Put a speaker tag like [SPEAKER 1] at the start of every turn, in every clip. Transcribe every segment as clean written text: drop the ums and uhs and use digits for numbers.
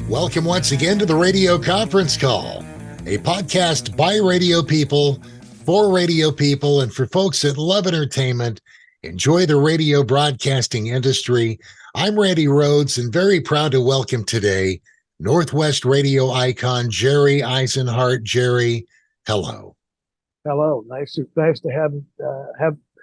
[SPEAKER 1] Welcome once again to the Radio Conference Call, a podcast by radio people, for radio people, and for folks that love entertainment, enjoy the radio broadcasting industry. I'm Randy Roadz, and very proud to welcome today Northwest radio icon Jerry Isenhart. Jerry, hello.
[SPEAKER 2] Hello. Nice to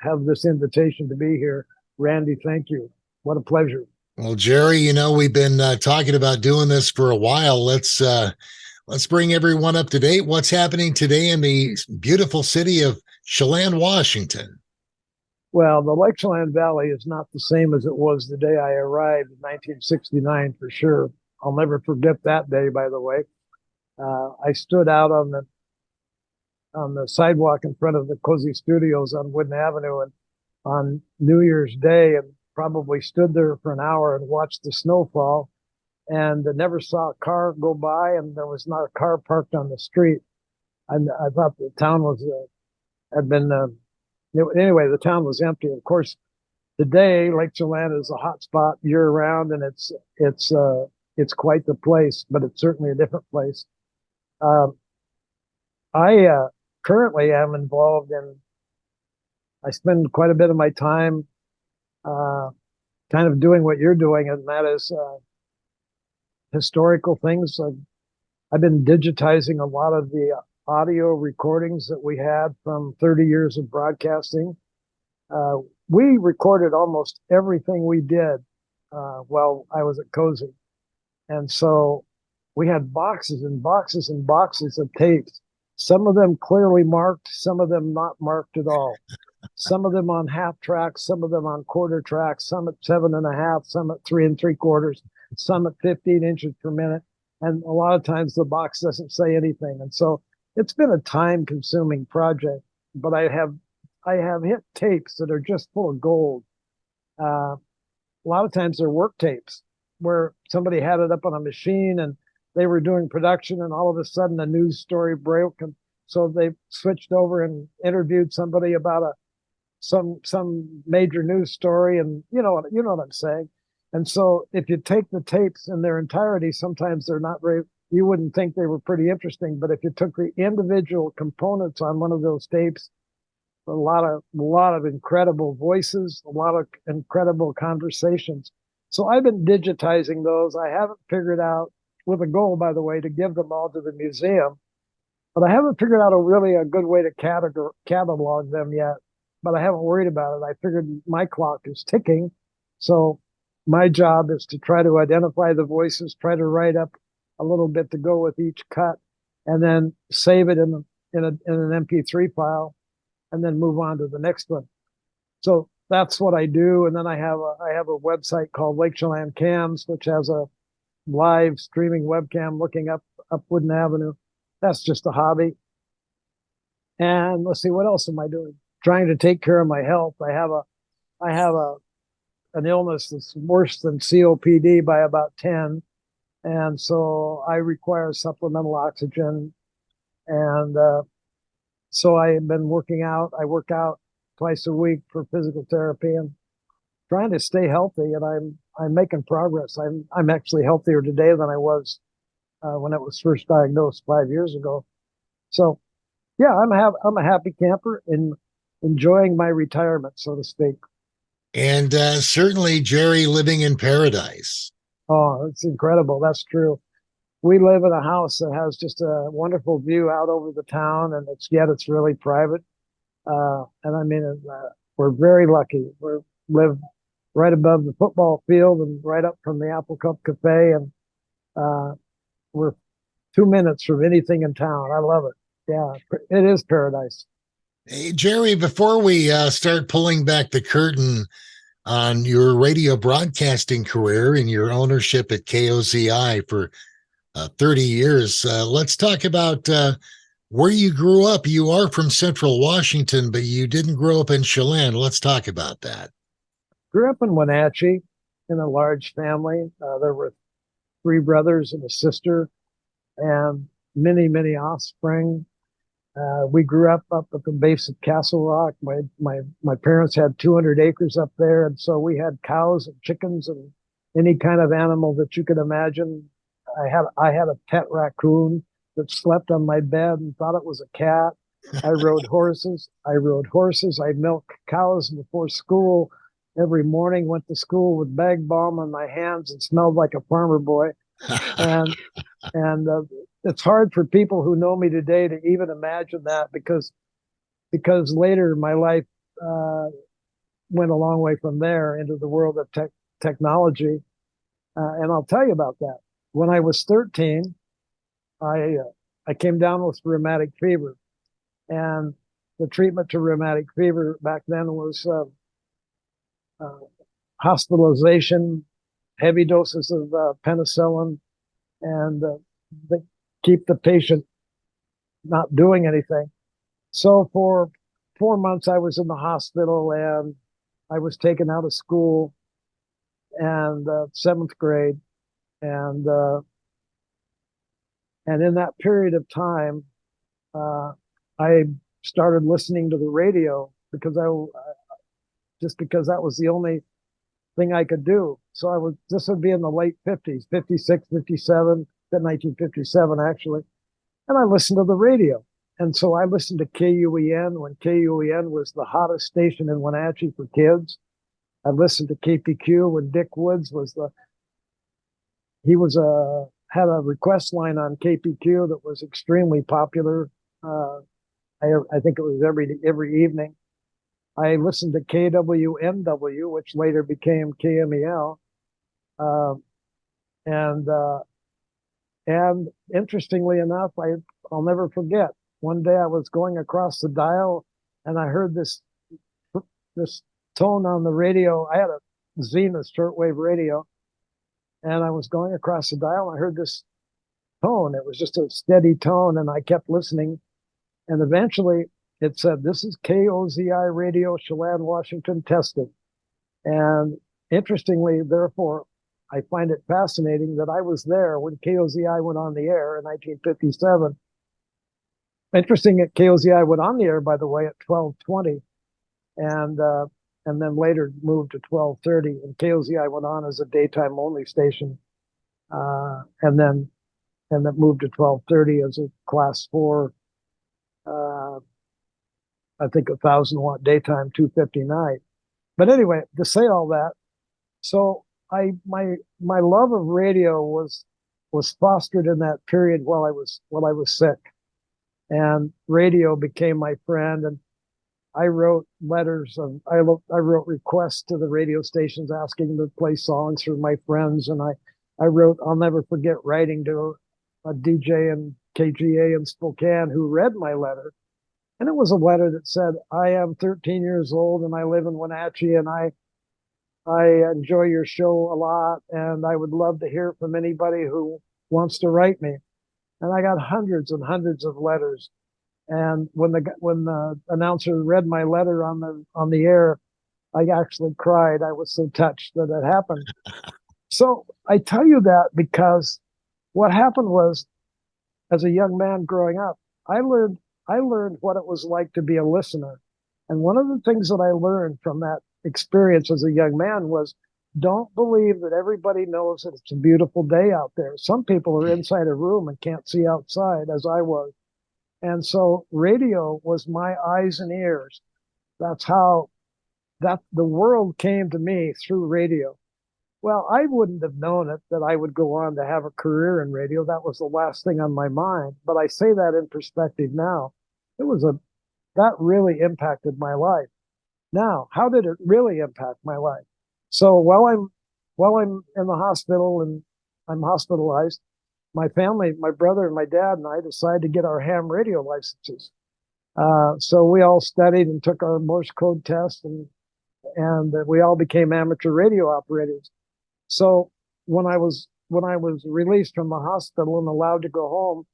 [SPEAKER 2] have this invitation to be here. Randy, thank you. What a pleasure.
[SPEAKER 1] Well, Jerry, you know, we've been talking about doing this for a while. Let's bring everyone up to date. What's happening today in the beautiful city of Chelan, Washington?
[SPEAKER 2] Well, the Lake Chelan Valley is not the same as it was the day I arrived in 1969, for sure. I'll never forget that day, by the way. I stood out on the sidewalk in front of the KOZI studios on Wooden Avenue and on New Year's Day, and probably stood there for an hour and watched the snowfall, and never saw a car go by, and there was not a car parked on the street. And I thought the town anyway, the town was empty. Of course, today Lake Chelan is a hot spot year round, and it's quite the place, but it's certainly a different place. I currently am involved I spend quite a bit of my time kind of doing what you're doing, and that is historical things. I've been digitizing a lot of the audio recordings that we had from 30 years of broadcasting. We recorded almost everything we did while I was at KOZI. And so we had boxes and boxes and boxes of tapes, some of them clearly marked, some of them not marked at all. Some of them on half tracks, some of them on quarter tracks, some at 7.5, some at 3 3/4, some at 15 inches per minute. And a lot of times the box doesn't say anything. And so it's been a time consuming project, but I have hit tapes that are just full of gold. A lot of times they're work tapes where somebody had it up on a machine and they were doing production, and all of a sudden a news story broke. And so they switched over and interviewed somebody about some major news story, and you know what I'm saying. And so if you take the tapes in their entirety, sometimes they're not very, you wouldn't think they were pretty interesting, but if you took the individual components on one of those tapes, a lot of incredible voices, a lot of incredible conversations. So I've been digitizing those. I haven't figured out, with a goal, by the way, to give them all to the museum, but I haven't figured out a good way to catalog them yet. But I haven't worried about it. I figured my clock is ticking. So my job is to try to identify the voices, try to write up a little bit to go with each cut, and then save it in an MP3 file, and then move on to the next one. So that's what I do. And then I have a website called Lake Chelan Cams, which has a live streaming webcam looking up Wooden Avenue. That's just a hobby. And let's see, what else am I doing? Trying to take care of my health. I have an illness that's worse than COPD by about 10. And so I require supplemental oxygen. And so I have been working out. I work out twice a week for physical therapy and trying to stay healthy. And I'm making progress. I'm actually healthier today than I was when it was first diagnosed 5 years ago. So yeah, I'm a happy camper and enjoying my retirement, so to speak.
[SPEAKER 1] And certainly, Jerry, living in paradise.
[SPEAKER 2] Oh, it's incredible. That's true. We live in a house that has just a wonderful view out over the town, and it's really private. And I mean, we're very lucky. We live right above the football field and right up from the Apple Cup Cafe, and we're 2 minutes from anything in town. I love it. Yeah, it is paradise.
[SPEAKER 1] Hey, Jerry, before we start pulling back the curtain on your radio broadcasting career and your ownership at KOZI for 30 years, let's talk about where you grew up. You are from Central Washington, but you didn't grow up in Chelan. Let's talk about that.
[SPEAKER 2] Grew up in Wenatchee in a large family. There were 3 brothers and a sister and many, many offspring. We grew up at the base of Castle Rock. My parents had 200 acres up there, and so we had cows and chickens and any kind of animal that you could imagine. I had a pet raccoon that slept on my bed and thought it was a cat. I rode horses. I milked cows before school every morning. Went to school with bag balm on my hands and smelled like a farmer boy. And and it's hard for people who know me today to even imagine that because later my life went a long way from there into the world of technology. And I'll tell you about that. When I was 13, I came down with rheumatic fever, and the treatment to rheumatic fever back then was uh, hospitalization, heavy doses of penicillin, and keep the patient not doing anything. So for 4 months, I was in the hospital, and I was taken out of school and seventh grade, and in that period of time, uh, I started listening to the radio because because that was the only thing I could do. So this would be in the late 50s, 56, 57, 1957 actually. And I listened to the radio. And so I listened to KUEN when KUEN was the hottest station in Wenatchee for kids. I listened to KPQ when Dick Woods had a request line on KPQ that was extremely popular. I think it was every evening. I listened to KWMW, which later became KMEL, and interestingly enough, I'll never forget. One day I was going across the dial, and I heard this tone on the radio. I had a Zenith shortwave radio, and I was going across the dial. And I heard this tone. It was just a steady tone, and I kept listening. And eventually, it said, "This is KOZI radio, Chelan, Washington, testing." And interestingly, therefore, I find it fascinating that I was there when KOZI went on the air in 1957. Interesting that KOZI went on the air, by the way, at 12:20, and then later moved to 12:30. And KOZI went on as a daytime only station, and then moved to 12:30 as a class 4. I think 1,000-watt daytime, 250 night. But anyway, to say all that, so my love of radio was fostered in that period while I was sick, and radio became my friend. And I wrote I wrote requests to the radio stations asking to play songs for my friends, and I wrote, I'll never forget writing to a DJ in KGA in Spokane who read my letter. And it was a letter that said, "I am 13 years old and I live in Wenatchee, and I enjoy your show a lot, and I would love to hear from anybody who wants to write me." And I got hundreds and hundreds of letters. And when the announcer read my letter on the air, I actually cried. I was so touched that it happened. So I tell you that because what happened was, as a young man growing up, I learned what it was like to be a listener. And one of the things that I learned from that experience as a young man was, don't believe that everybody knows that it's a beautiful day out there. Some people are inside a room and can't see outside, as I was. And so radio was my eyes and ears. That's how the world came to me, through radio. Well, I wouldn't have known it that I would go on to have a career in radio. That was the last thing on my mind. But I say that in perspective now. That really impacted my life. Now, how did it really impact my life? So while I'm in the hospital and I'm hospitalized, my family, my brother and my dad and I decided to get our ham radio licenses. So we all studied and took our Morse code test, and we all became amateur radio operators. So when I was released from the hospital and allowed to go home,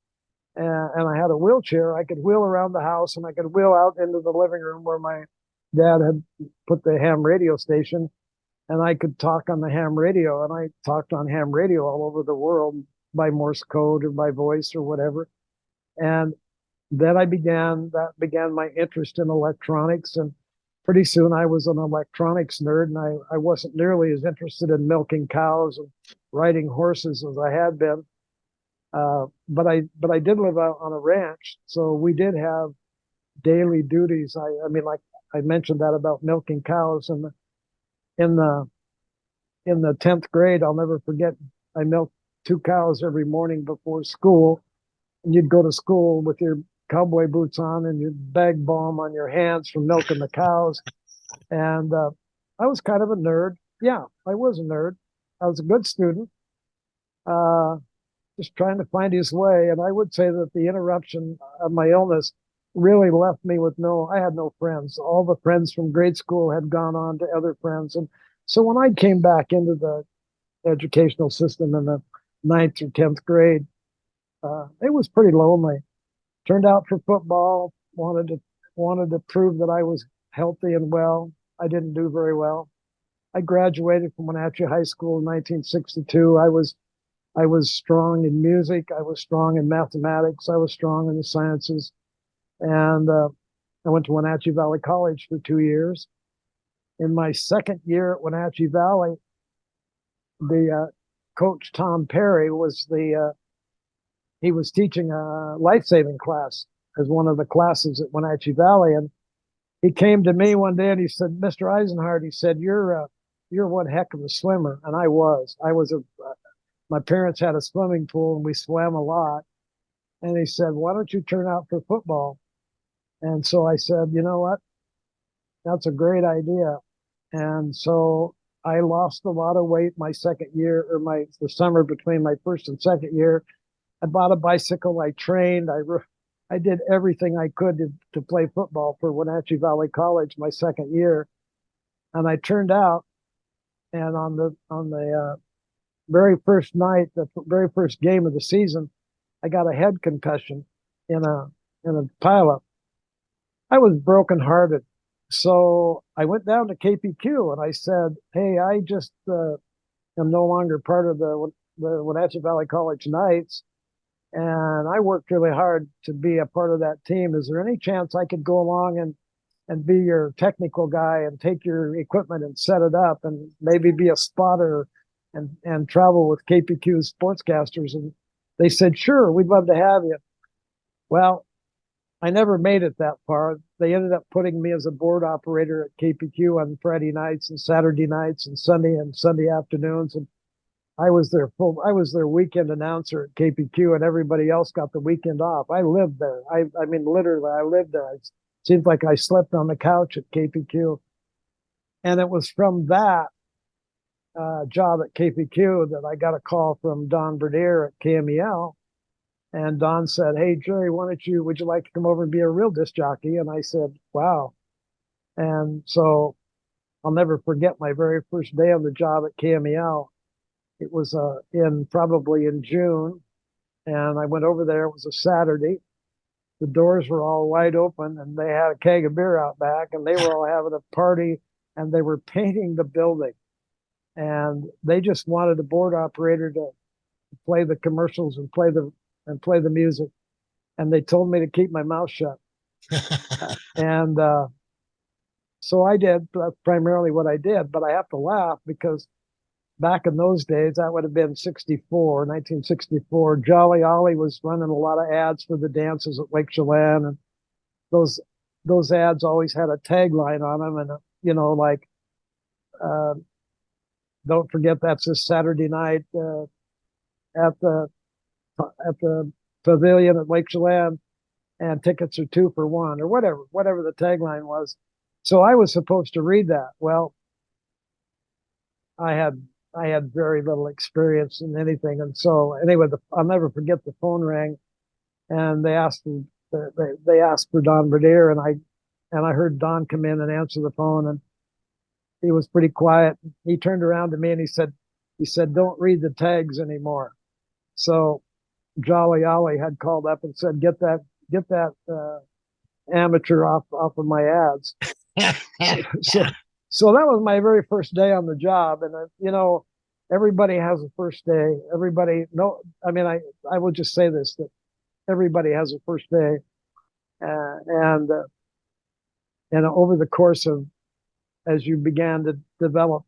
[SPEAKER 2] and I had a wheelchair, I could wheel around the house, and I could wheel out into the living room where my dad had put the ham radio station, and I could talk on the ham radio. And I talked on ham radio all over the world by Morse code or by voice or whatever. And then that began my interest in electronics. And pretty soon I was an electronics nerd, and I wasn't nearly as interested in milking cows and riding horses as I had been. But I did live out on a ranch, so we did have daily duties. I mean, like I mentioned that about milking cows, and in the in the 10th grade, I'll never forget. I milked 2 cows every morning before school, and you'd go to school with your cowboy boots on and your bag balm on your hands from milking the cows. And I was kind of a nerd. Yeah, I was a nerd. I was a good student, uh, just trying to find his way. And I would say that the interruption of my illness really left me with I had no friends. All the friends from grade school had gone on to other friends. And so when I came back into the educational system in the 9th or 10th grade, it was pretty lonely. Turned out for football, wanted to prove that I was healthy and well. I didn't do very well. I graduated from Wenatchee High School in 1962. I was strong in music. I was strong in mathematics. I was strong in the sciences. And I went to Wenatchee Valley College for 2 years. In my second year at Wenatchee Valley, the coach Tom Perry he was teaching a life-saving class as one of the classes at Wenatchee Valley. And he came to me one day and he said, "Mr. Isenhart," he said, you're one heck of a swimmer." And I was. My parents had a swimming pool and we swam a lot. And he said, "Why don't you turn out for football?" And so I said, "You know what? That's a great idea." And so I lost a lot of weight my second year, or the summer between my first and second year. I bought a bicycle. I trained. I did everything I could to play football for Wenatchee Valley College my second year. And I turned out, and on the very first night, the very first game of the season, I got a head concussion in a pileup. I was brokenhearted. So I went down to KPQ and I said, "Hey, I just am no longer part of the Wenatchee Valley College Knights, and I worked really hard to be a part of that team. Is there any chance I could go along and be your technical guy and take your equipment and set it up and maybe be a spotter and travel with KPQ sportscasters?" And they said, "Sure, we'd love to have you." Well, I never made it that far. They ended up putting me as a board operator at KPQ on Friday nights and Saturday nights and Sunday afternoons. And I was their weekend announcer at KPQ, and everybody else got the weekend off. I lived there. I mean, literally, I lived there. It seemed like I slept on the couch at KPQ. And it was from that job at KPQ that I got a call from Don Bernier at KMEL. And Don said, "Hey, Jerry, would you like to come over and be a real disc jockey?" And I said, "Wow." And so I'll never forget my very first day on the job at KMEL. It was probably in June, and I went over there. It was a Saturday. The doors were all wide open, and they had a keg of beer out back, and they were all having a party, and they were painting the building. And they just wanted a board operator to play the commercials and play the music. And they told me to keep my mouth shut. And so I did. That's primarily what I did. But I have to laugh because back in those days, that would have been 1964. Jolly Ollie was running a lot of ads for the dances at Lake Chelan, and those ads always had a tagline on them, and like, "Don't forget that's this Saturday night at the pavilion at Lake Chelan, and tickets are 2 for 1," or whatever the tagline was. So I was supposed to read that. Well, I had very little experience in anything, and so anyway, I'll never forget the phone rang, and they asked for Don Bernier, and I heard Don come in and answer the phone, and he was pretty quiet. He turned around to me and he said, "Don't read the tags anymore." So Jolly Ollie had called up and said, get that amateur off of my ads." So that was my very first day on the job. And everybody has a first day. I will just say this, that everybody has a first day. And over the course of, as you began to develop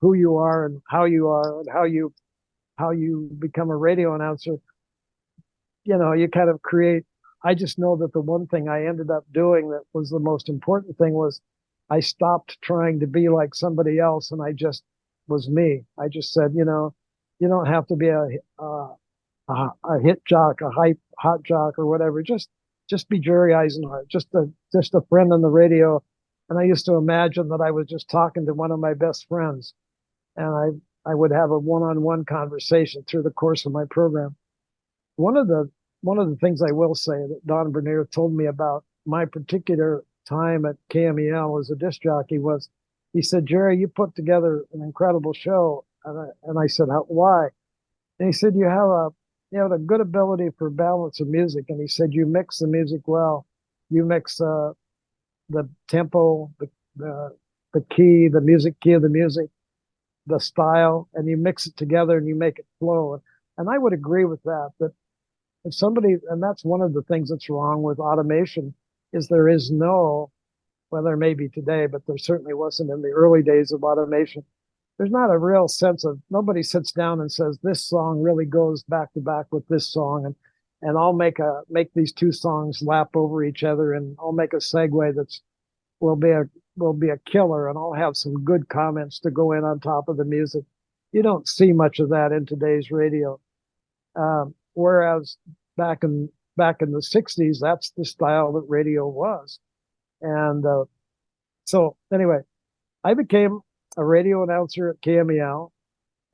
[SPEAKER 2] who you are and how you how you become a radio announcer, you kind of create. I just know that the one thing I ended up doing that was the most important thing was I stopped trying to be like somebody else, and I just was me. I just said, you don't have to be a hit jock, a hot jock, or whatever. Just be Jerry Isenhart, just a friend on the radio. And I used to imagine that I was just talking to one of my best friends, and I would have a one-on-one conversation through the course of my program. One of the one of the things I will say that Don Bernier told me about my particular time at KMEL as a disc jockey was, he said, Jerry, you put together an incredible show. And I said, why? And he said, you have a good ability for balance of music. And he said, you mix the music well. You mix the tempo, the key, the music key of the music, the style, and you mix it together and you make it flow. And I would agree with that, if somebody, and that's one of the things that's wrong with automation, is there is no, well, there may be today, but there certainly wasn't in the early days of automation. There's not a real sense of, nobody sits down and says, this song really goes back to back with this song. And I'll make these two songs lap over each other, and I'll make a segue will be a killer, and I'll have some good comments to go in on top of the music. You don't see much of that in today's radio. Whereas back in the 60s, that's the style that radio was. And so anyway, I became a radio announcer at KMEL,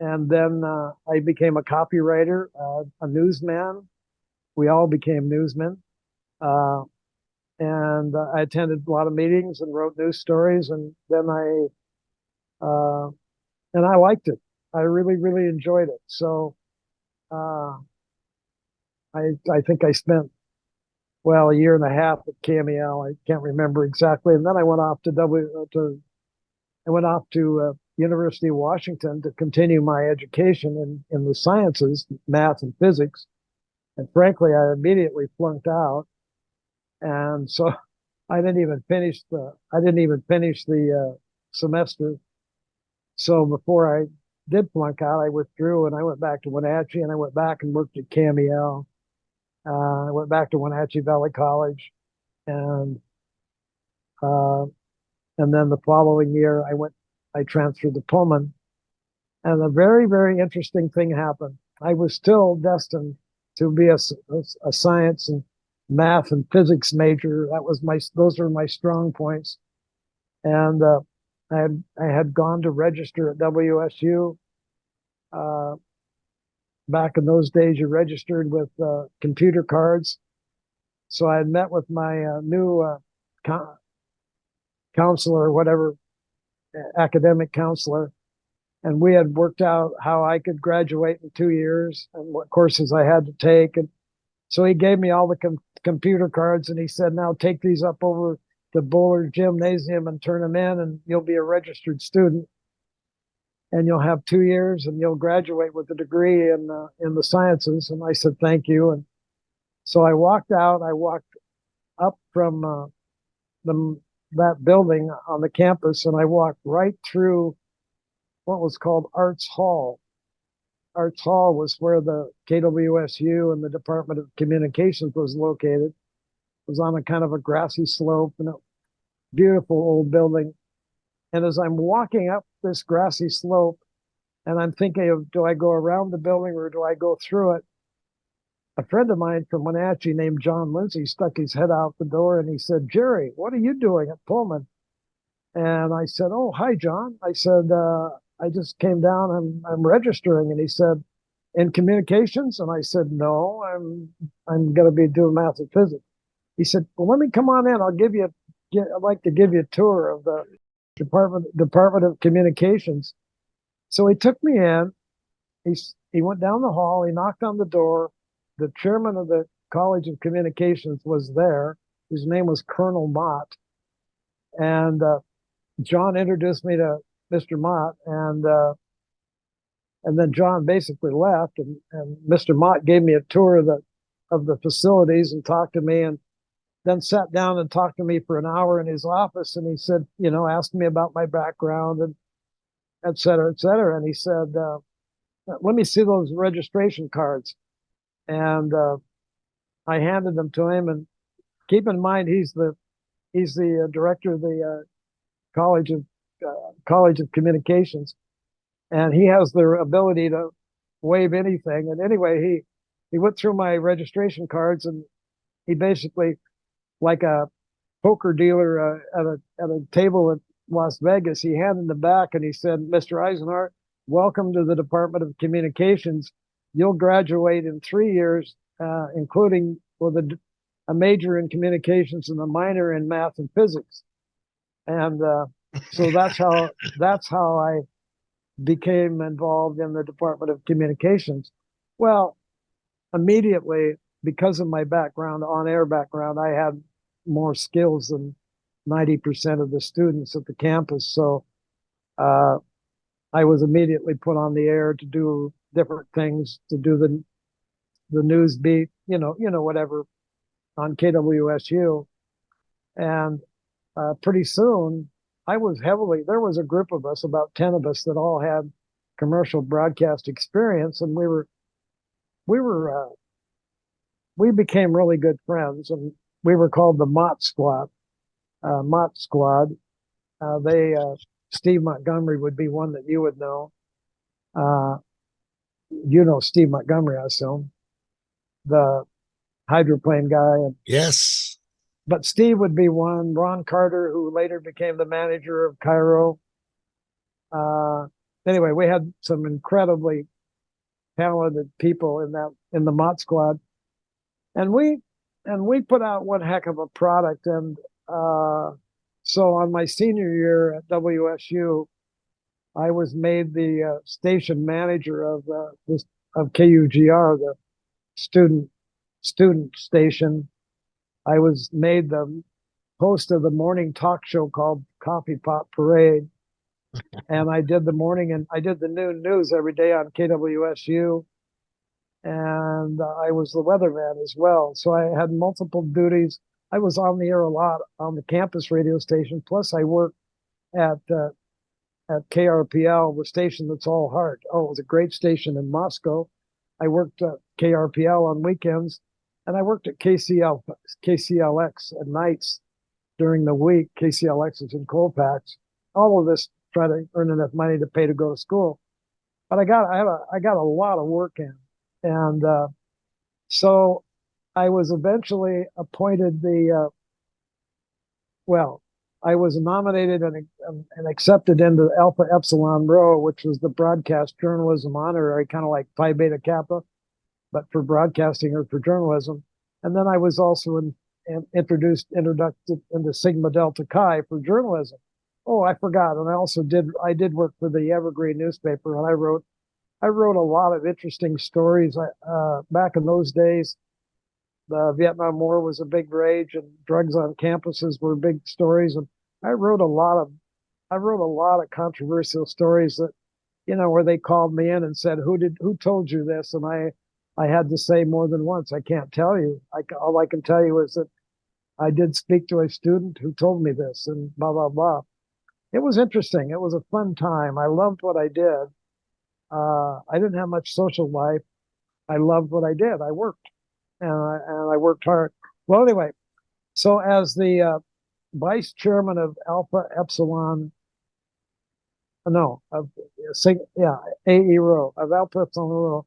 [SPEAKER 2] and then I became a copywriter, a newsman. We all became newsmen. And I attended a lot of meetings and wrote news stories, and then I liked it. I really, really enjoyed it. So I think I spent, a year and a half at KMEL. I can't remember exactly. And then I went off to University of Washington to continue my education in the sciences, math and physics. And frankly, I immediately flunked out. And so I didn't even finish the semester. So before I did flunk out, I withdrew and I went back to Wenatchee, and I went back and worked at KMEL. I went back to Wenatchee Valley College, and then the following year I transferred to Pullman, and a very, very interesting thing happened. I was still destined to be a science and math and physics major. Those were my strong points. And I had gone to register at WSU. Back in those days, you registered with computer cards. So I had met with my new counselor, whatever, academic counselor, and we had worked out how I could graduate in 2 years and what courses I had to take. And so he gave me all the computer cards, and he said, now take these up over to Bowler Gymnasium and turn them in, and you'll be a registered student, and you'll have 2 years, and you'll graduate with a degree in the sciences. And I said, thank you. And so I walked out. I walked up from that building on the campus, and I walked right through what was called Arts Hall. Arts Hall was where the KWSU and the Department of Communications was located. It was on a kind of a grassy slope, and a beautiful old building. And as I'm walking up this grassy slope, and I'm thinking of, do I go around the building or do I go through it? A friend of mine from Wenatchee named John Lindsay stuck his head out the door, and he said, Jerry, what are you doing at Pullman? And I said, oh, hi, John. I said, I just came down. I'm registering. And he said, in communications? And I said, no, I'm going to be doing math and physics. He said, well, let me come on in. I'd like to give you a tour of the Department of Communications. So he took me in. He went down the hall. He knocked on the door. The chairman of the College of Communications was there. His name was Colonel Mott. And John introduced me to Mr. Mott, and then John basically left, and Mr. Mott gave me a tour of the facilities and talked to me, and then sat down and talked to me for an hour in his office. And he said, asked me about my background and et cetera, et cetera. And he said, let me see those registration cards. And I handed them to him. And keep in mind, he's the director of the College of College of Communications, and he has the ability to waive anything. And anyway, he went through my registration cards, and he basically, like a poker dealer at a table in Las Vegas, he handed them back and he said, "Mr. Isenhart, welcome to the Department of Communications. You'll graduate in 3 years, including with a major in communications and a minor in math and physics." And so that's how I became involved in the Department of Communications. Well, immediately, because of my background, on-air background, I had more skills than 90% of the students at the campus. So I was immediately put on the air to do different things, to do the news beat, whatever, on KWSU. And pretty soon, there was a group of us, about 10 of us, that all had commercial broadcast experience, and we became really good friends, and we were called the Mott Squad. Steve Montgomery would be one that you would know. Steve Montgomery, I assume, the hydroplane guy.
[SPEAKER 1] Yes.
[SPEAKER 2] But Steve would be one. Ron Carter, who later became the manager of Cairo. Anyway, we had some incredibly talented people in the Mott Squad, and we put out one heck of a product. And so on my senior year at WSU, I was made the station manager of KUGR, the student station. I was made the host of the morning talk show called Coffee Pot Parade. And I did the morning, and I did the noon news every day on KWSU. And I was the weatherman as well. So I had multiple duties. I was on the air a lot on the campus radio station. Plus I worked at KRPL, the station that's all heart. Oh, it was a great station in Moscow. I worked at KRPL on weekends. And I worked at KCLX at nights during the week. KCLX is in Colfax. All of this, try to earn enough money to pay to go to school. But I got a lot of work in, and so I was eventually appointed I was nominated and accepted into Alpha Epsilon Rho, which was the broadcast journalism honorary, kind of like Phi Beta Kappa, but for broadcasting or for journalism. And then I was also introduced into Sigma Delta Chi for journalism. Oh, I forgot. And I did work for the Evergreen newspaper, and I wrote a lot of interesting stories. Back in those days, the Vietnam War was a big rage, and drugs on campuses were big stories. And I wrote a lot of controversial stories that, where they called me in and said, who told you this? And I had to say more than once, I can't tell you. All I can tell you is that I did speak to a student who told me this, and blah, blah, blah. It was interesting. It was a fun time. I loved what I did. I didn't have much social life. I loved what I did. I worked, and I worked hard. Well, anyway, so as the vice chairman of Alpha Epsilon, AE Rho, of Alpha Epsilon Rho,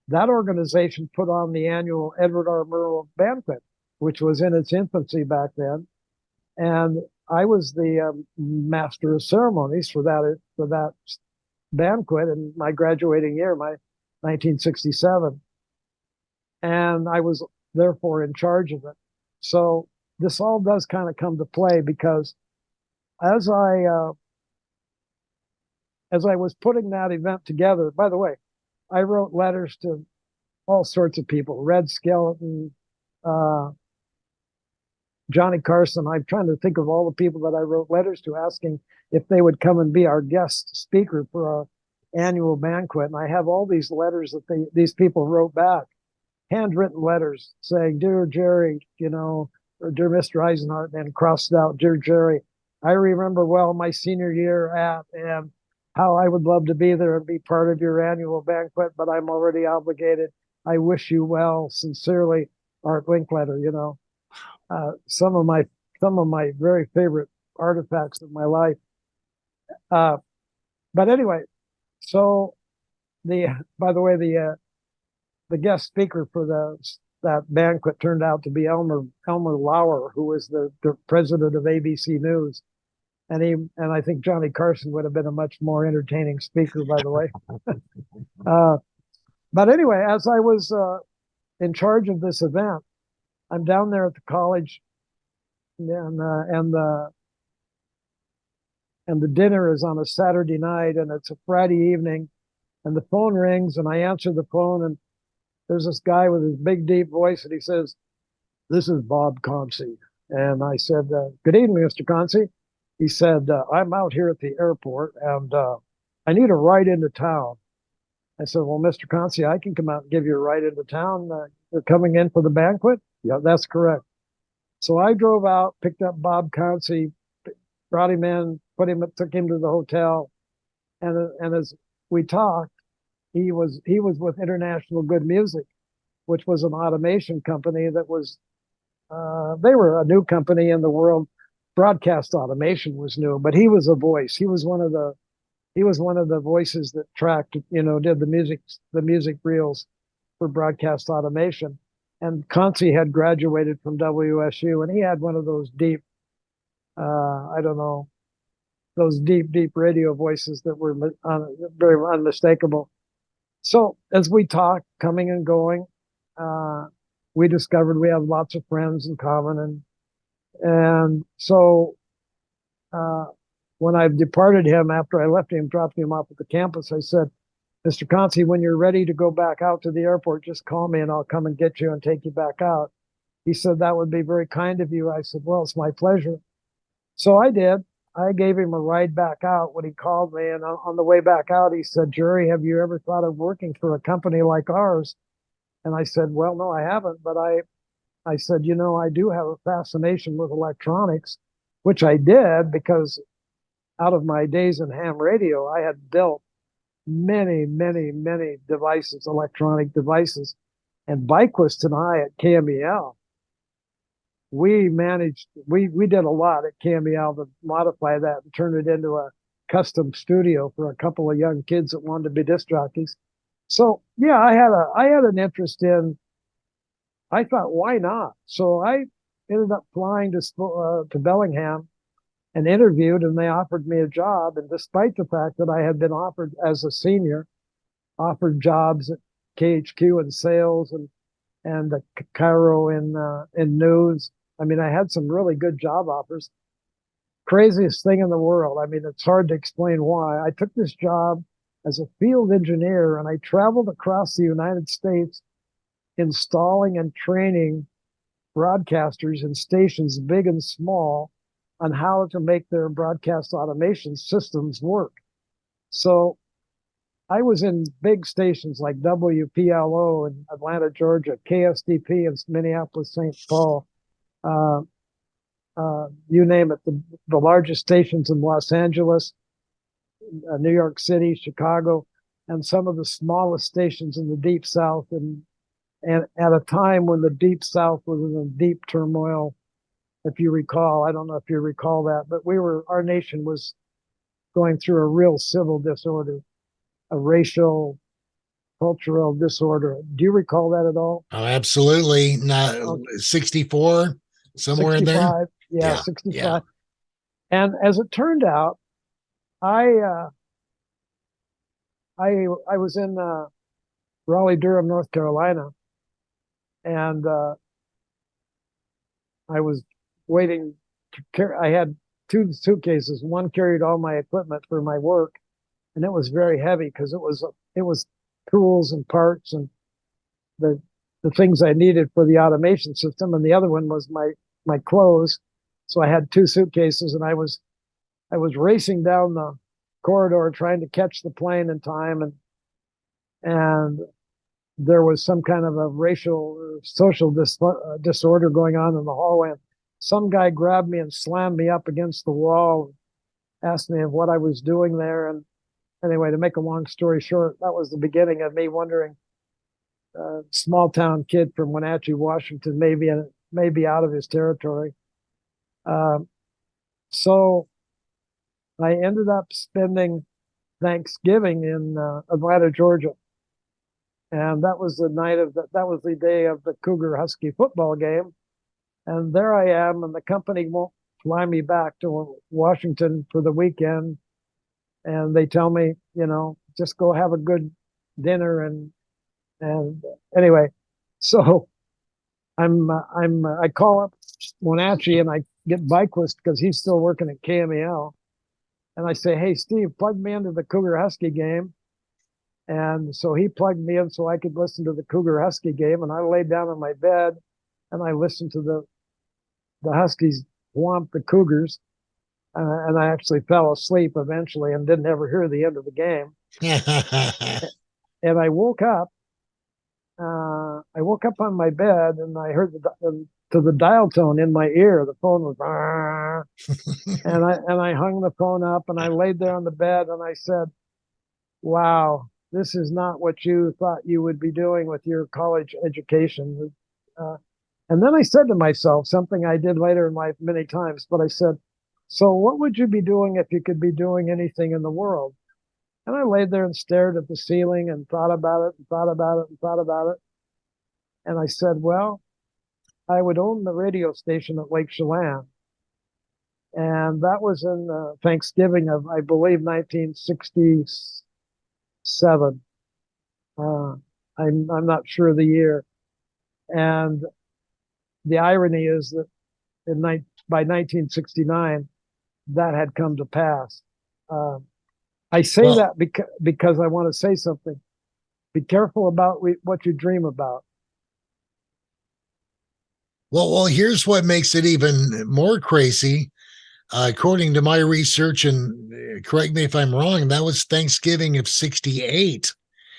[SPEAKER 2] that organization put on the annual Edward R. Murrow banquet, which was in its infancy back then. And I was the master of ceremonies for that banquet in my graduating year, my 1967. And I was therefore in charge of it. So this all does kind of come to play, because as I was putting that event together, by the way, I wrote letters to all sorts of people, Red Skeleton, Johnny Carson. I'm trying to think of all the people that I wrote letters to asking if they would come and be our guest speaker for our annual banquet. And I have all these letters that these people wrote back, handwritten letters saying, "Dear Jerry," or "Dear Mr. Isenhart," and crossed out, "Dear Jerry, I remember well my senior year at," and how I would love to be there and be part of your annual banquet, but I'm already obligated. I wish you well. Sincerely, Art Linkletter. You know, some of my very favorite artifacts of my life. But anyway, so by the way, the guest speaker for that banquet turned out to be Elmer Lauer, who was the president of ABC News. And I think Johnny Carson would have been a much more entertaining speaker, by the way. But anyway, as I was in charge of this event, I'm down there at the college, and the dinner is on a Saturday night, and it's a Friday evening, and the phone rings, and I answer the phone, and there's this guy with his big, deep voice, and he says, "This is Bob Consi." And I said, "Good evening, Mr. Consi." He said, "I'm out here at the airport, and I need a ride into town." I said, "Well, Mr. Consi, I can come out and give you a ride into town. You're coming in for the banquet?" "Yeah, that's correct." So I drove out, picked up Bob Consi, brought him in, took him to the hotel, and as we talked, he was with International Good Music, which was an automation company that was they were a new company in the world. Broadcast automation was new, but he was a voice. He was one of the voices that tracked, did the music reels for broadcast automation. And Consi had graduated from WSU, and he had one of those deep, those deep radio voices that were very unmistakable. So as we talked, coming and going, we discovered we have lots of friends in common, and so when I departed him, after I left him, dropped him off at the campus, I said, "Mr. Consi, when you're ready to go back out to the airport, just call me and I'll come and get you and take you back out." He said, "That would be very kind of you." I said, "Well, it's my pleasure." So I did. I gave him a ride back out when he called me. And on the way back out, he said, "Jerry, have you ever thought of working for a company like ours?" And I said, "Well, no, I haven't. But I said, I do have a fascination with electronics," which I did because out of my days in ham radio, I had built many, many, many devices, electronic devices. And Byquist and I at KMEL, we did a lot at KMEL to modify that and turn it into a custom studio for a couple of young kids that wanted to be disc jockeys. So yeah, I had an interest in. I thought, why not? So I ended up flying to Bellingham and interviewed, and they offered me a job. And despite the fact that I had been offered as a senior, offered jobs at KHQ in sales and Cairo in news. I mean, I had some really good job offers. Craziest thing in the world. I mean, it's hard to explain why. I took this job as a field engineer, and I traveled across the United States installing and training broadcasters and stations big and small on how to make their broadcast automation systems work. So I was in big stations like WPLO in Atlanta, Georgia, KSDP in Minneapolis, St. Paul, you name it, the largest stations in Los Angeles, New York City, Chicago, and some of the smallest stations in the Deep South. And at a time when the Deep South was in deep turmoil, if you recall, I don't know if you recall that, but our nation was going through a real civil disorder, a racial, cultural disorder. Do you recall that at all?
[SPEAKER 1] Oh, absolutely. Not 64, somewhere 65, in there.
[SPEAKER 2] Yeah, 65. Yeah. And as it turned out, I was in Raleigh, Durham, North Carolina, and I was waiting to carry. I had 2 suitcases. One carried all my equipment for my work, and it was very heavy because it was tools and parts and the things I needed for the automation system, and the other one was my clothes. So I had 2 suitcases, and I was racing down the corridor trying to catch the plane in time, and there was some kind of a racial social disorder going on in the hallway. And some guy grabbed me and slammed me up against the wall, asked me what I was doing there, and anyway, to make a long story short, that was the beginning of me wondering, small town kid from Wenatchee, Washington, maybe out of his territory. So I ended up spending Thanksgiving in Atlanta, Georgia. And that was that was the day of the Cougar Husky football game. And there I am, and the company won't fly me back to Washington for the weekend. And they tell me, just go have a good dinner. And anyway, so I call up Wenatchee and I get Byquist because he's still working at KMEL. And I say, hey, Steve, plug me into the Cougar Husky game. And so he plugged me in so I could listen to the Cougar Husky game. And I laid down on my bed and I listened to the Huskies whomp the Cougars. And I actually fell asleep eventually and didn't ever hear the end of the game. And I woke up. I woke up on my bed and I heard to the dial tone in my ear. The phone was, and I hung the phone up and I laid there on the bed and I said, "Wow, this is not what you thought you would be doing with your college education." And then I said to myself something I did later in life many times, but I said, "So what would you be doing if you could be doing anything in the world?" And I laid there and stared at the ceiling and thought about it and thought about it and thought about it. And I said, well, I would own the radio station at Lake Chelan. And that was in Thanksgiving of, I believe, 1967. I'm not sure of the year. And the irony is that by 1969, that had come to pass. I say that because I want to say something. Be careful about what you dream about.
[SPEAKER 1] Well, here's what makes it even more crazy. According to my research, and correct me if I'm wrong, that was Thanksgiving of 68.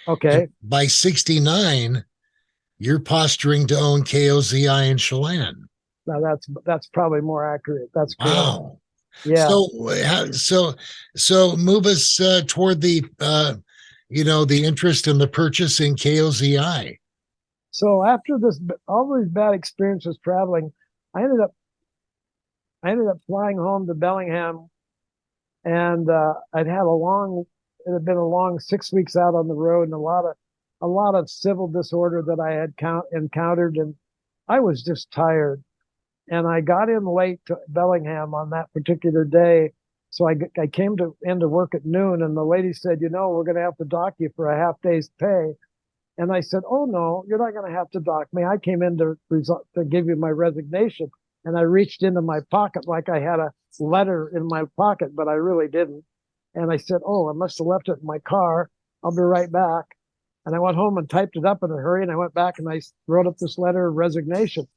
[SPEAKER 2] Okay.
[SPEAKER 1] And by 69, you're posturing to own KOZI in Chelan.
[SPEAKER 2] Now that's probably more accurate. That's correct.
[SPEAKER 1] Wow.
[SPEAKER 2] Yeah.
[SPEAKER 1] So move us toward the the interest in the purchase in KOZI.
[SPEAKER 2] So after all these bad experiences traveling, I ended up flying home to Bellingham, and it had been a long 6 weeks out on the road, and a lot of civil disorder that I had encountered, and I was just tired. And I got in late to Bellingham on that particular day. So I came into work at noon, and the lady said, we're going to have to dock you for a half day's pay. And I said, oh, no, you're not going to have to dock me. I came in to give you my resignation. And I reached into my pocket like I had a letter in my pocket, but I really didn't. And I said, oh, I must have left it in my car. I'll be right back. And I went home and typed it up in a hurry. And I went back and I wrote up this letter of resignation.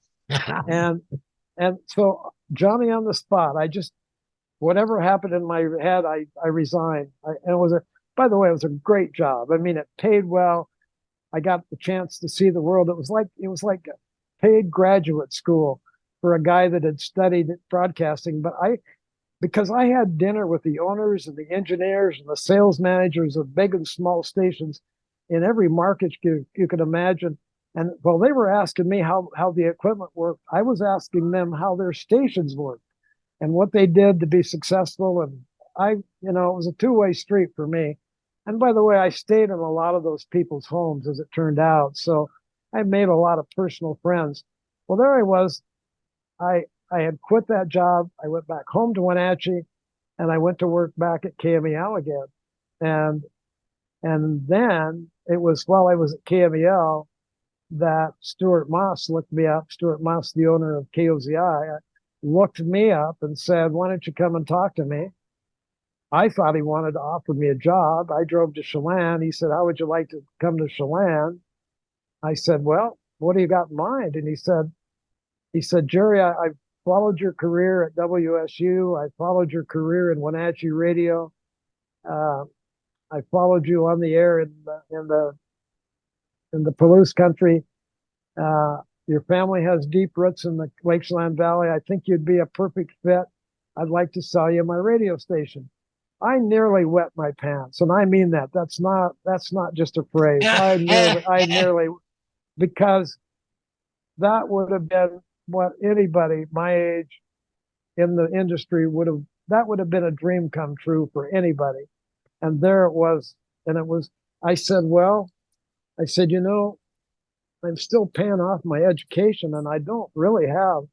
[SPEAKER 2] And so Johnny on the spot, whatever happened in my head, I resigned. By the way, it was a great job. I mean, it paid well. I got the chance to see the world. It was like a paid graduate school for a guy that had studied broadcasting. But because I had dinner with the owners and the engineers and the sales managers of big and small stations in every market you could imagine. And while they were asking me how the equipment worked, I was asking them how their stations worked and what they did to be successful. And it was a two-way street for me. And by the way, I stayed in a lot of those people's homes, as it turned out. So I made a lot of personal friends. Well, there I was. I had quit that job. I went back home to Wenatchee, and I went to work back at KMEL again. And then it was while I was at KMEL that Stuart Moss looked me up. Stuart Moss, the owner of KOZI, looked me up and said, why don't you come and talk to me? I thought he wanted to offer me a job. I drove to Chelan. He said, how would you like to come to Chelan? I said, well, what do you got in mind? And he said, Jerry, I followed your career at WSU. I followed your career in Wenatchee Radio. I followed you on the air in the Palouse country. Your family has deep roots in the Lake Chelan Valley. I think you'd be a perfect fit. I'd like to sell you my radio station. I nearly wet my pants, and I mean that. That's not just a phrase. I nearly, because that would have been what anybody my age in the industry would have. That would have been a dream come true for anybody. And there it was, and it was. I said, well, I said, I'm still paying off my education, and I don't really have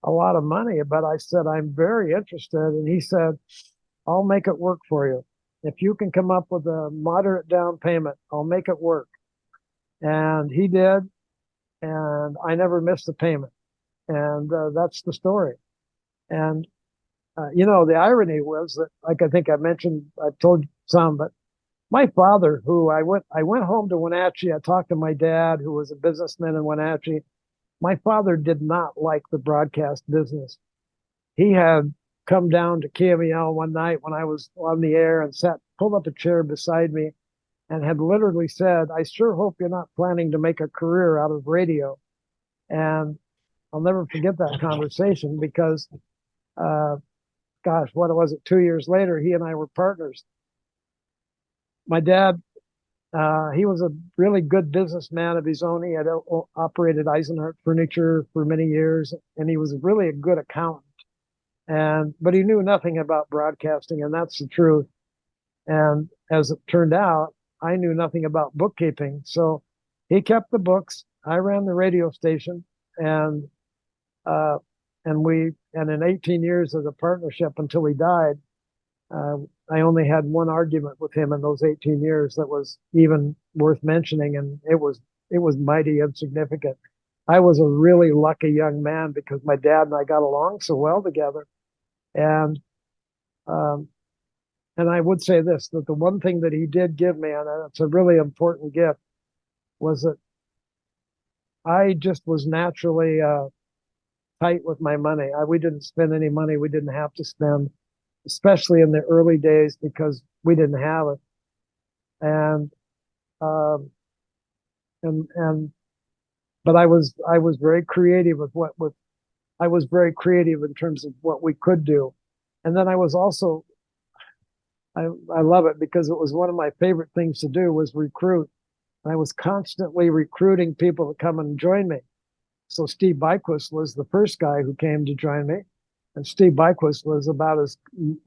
[SPEAKER 2] a lot of money, but I said, I'm very interested. And he said, I'll make it work for you. If you can come up with a moderate down payment, I'll make it work. And he did. And I never missed a payment. And that's the story. And, the irony was that, like I think I mentioned, I've told you some, but my father, who I went home to Wenatchee. I talked to my dad, who was a businessman in Wenatchee. My father did not like the broadcast business. He had come down to KMEL one night when I was on the air and pulled up a chair beside me and had literally said, I sure hope you're not planning to make a career out of radio. And I'll never forget that conversation because, what was it? 2 years later, he and I were partners. My dad, he was a really good businessman of his own. He had operated Isenhart Furniture for many years, and he was really a good accountant. But he knew nothing about broadcasting, and that's the truth. And as it turned out, I knew nothing about bookkeeping. So he kept the books. I ran the radio station, and in 18 years of the partnership until he died, I only had one argument with him in those 18 years that was even worth mentioning, and it was mighty insignificant. I was a really lucky young man because my dad and I got along so well together. And I would say this, that the one thing that he did give me, and it's a really important gift, was that I just was naturally tight with my money. We didn't spend any money we didn't have to spend, especially in the early days, because we didn't have it. But I was very creative I was very creative in terms of what we could do. And then I was also, I love it because it was one of my favorite things to do was recruit. And I was constantly recruiting people to come and join me. So Steve Byquist was the first guy who came to join me. And Steve Byquist was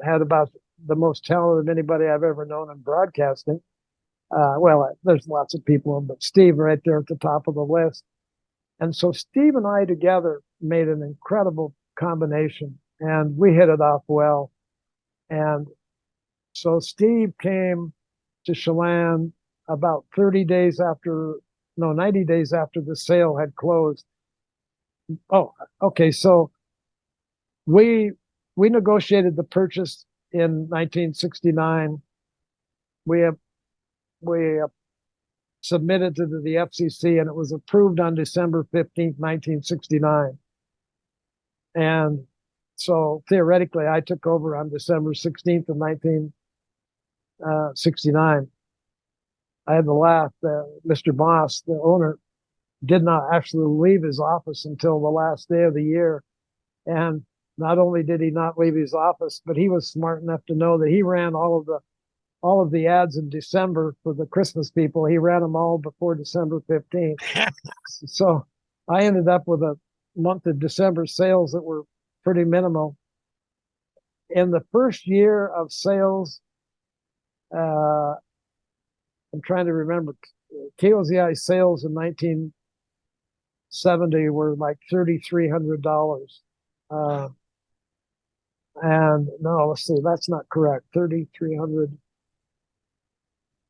[SPEAKER 2] had about the most talent of anybody I've ever known in broadcasting. There's lots of people, but Steve right there at the top of the list. And so Steve and I together made an incredible combination, and we hit it off well. And so Steve came to Chelan about 90 days after the sale had closed. Oh, okay. So we negotiated the purchase in 1969. We submitted to the FCC, and it was approved on December 15th, 1969. And so theoretically, I took over on December 16th of 1969. I had to laugh. Mr. Moss, the owner, did not actually leave his office until the last day of the year. And not only did he not leave his office, but he was smart enough to know that he ran all of the ads in December for the Christmas people. He ran them all before December 15th. So I ended up with a month of December sales that were pretty minimal. In the first year of sales, I'm trying to remember, KOZI sales in 1970 were like $3,300. And no, let's see, that's not correct. 3,300.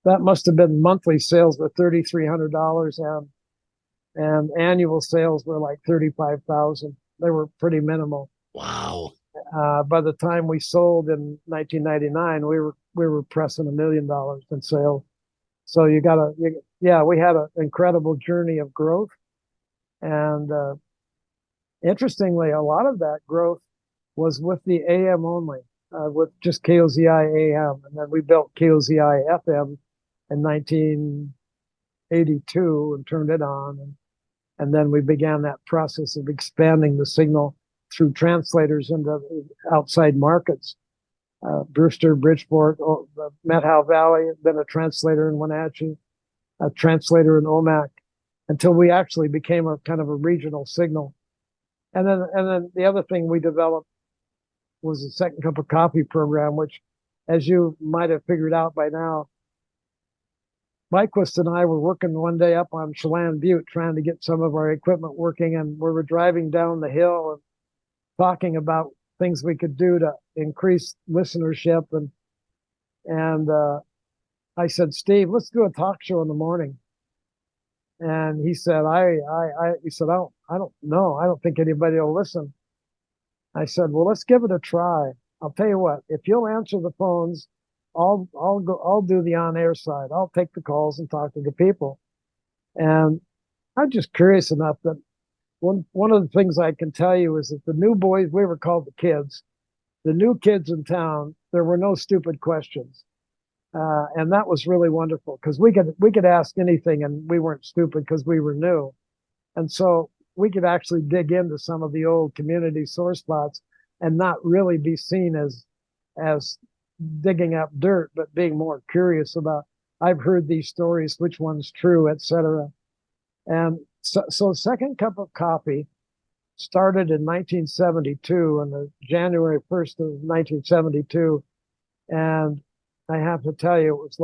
[SPEAKER 2] That must have been monthly sales were $3,300, and annual sales were like 35,000. They were pretty minimal.
[SPEAKER 1] Wow.
[SPEAKER 2] By the time we sold in 1999, we were pressing $1 million in sales. So we had an incredible journey of growth, and interestingly, a lot of that growth was with the AM only, with just KOZI AM, and then we built KOZI FM in 1982 and turned it on, and then we began that process of expanding the signal through translators into outside markets. Brewster, Bridgeport, the Methow Valley, then a translator in Wenatchee, a translator in Omak, until we actually became a kind of a regional signal. And then the other thing we developed was the Second Cup of Coffee program, which, as you might have figured out by now, Nyquist and I were working one day up on Chelan Butte trying to get some of our equipment working, and we were driving down the hill and talking about things we could do to increase listenership. And I said, Steve, let's do a talk show in the morning. And he said, he said, I don't know. I don't think anybody will listen. I said, well, let's give it a try. I'll tell you what, if you'll answer the phones, I'll do the on-air side. I'll take the calls and talk to the people. And I'm just curious enough that one of the things I can tell you is that the new boys, we were called the kids, the new kids in town, there were no stupid questions. And that was really wonderful because we could ask anything and we weren't stupid because we were new. And so we could actually dig into some of the old community sore spots and not really be seen as digging up dirt, but being more curious about, I've heard these stories, which one's true, etc. And so Second Cup of Coffee started in 1972, on the January 1st of 1972. And I have to tell you, it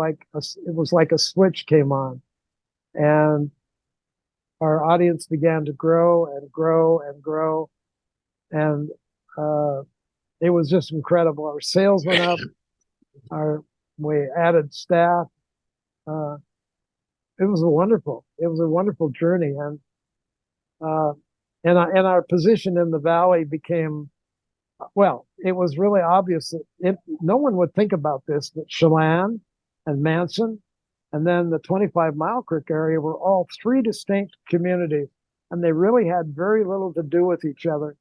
[SPEAKER 2] was like a switch came on, and our audience began to grow and grow and grow, and it was just incredible. Our sales went up. We added staff. It was a wonderful journey, and our position in the valley became, well, it was really obvious that no one would think about this, but Chelan and Manson and then the 25 Mile Creek area were all three distinct communities, and they really had very little to do with each other.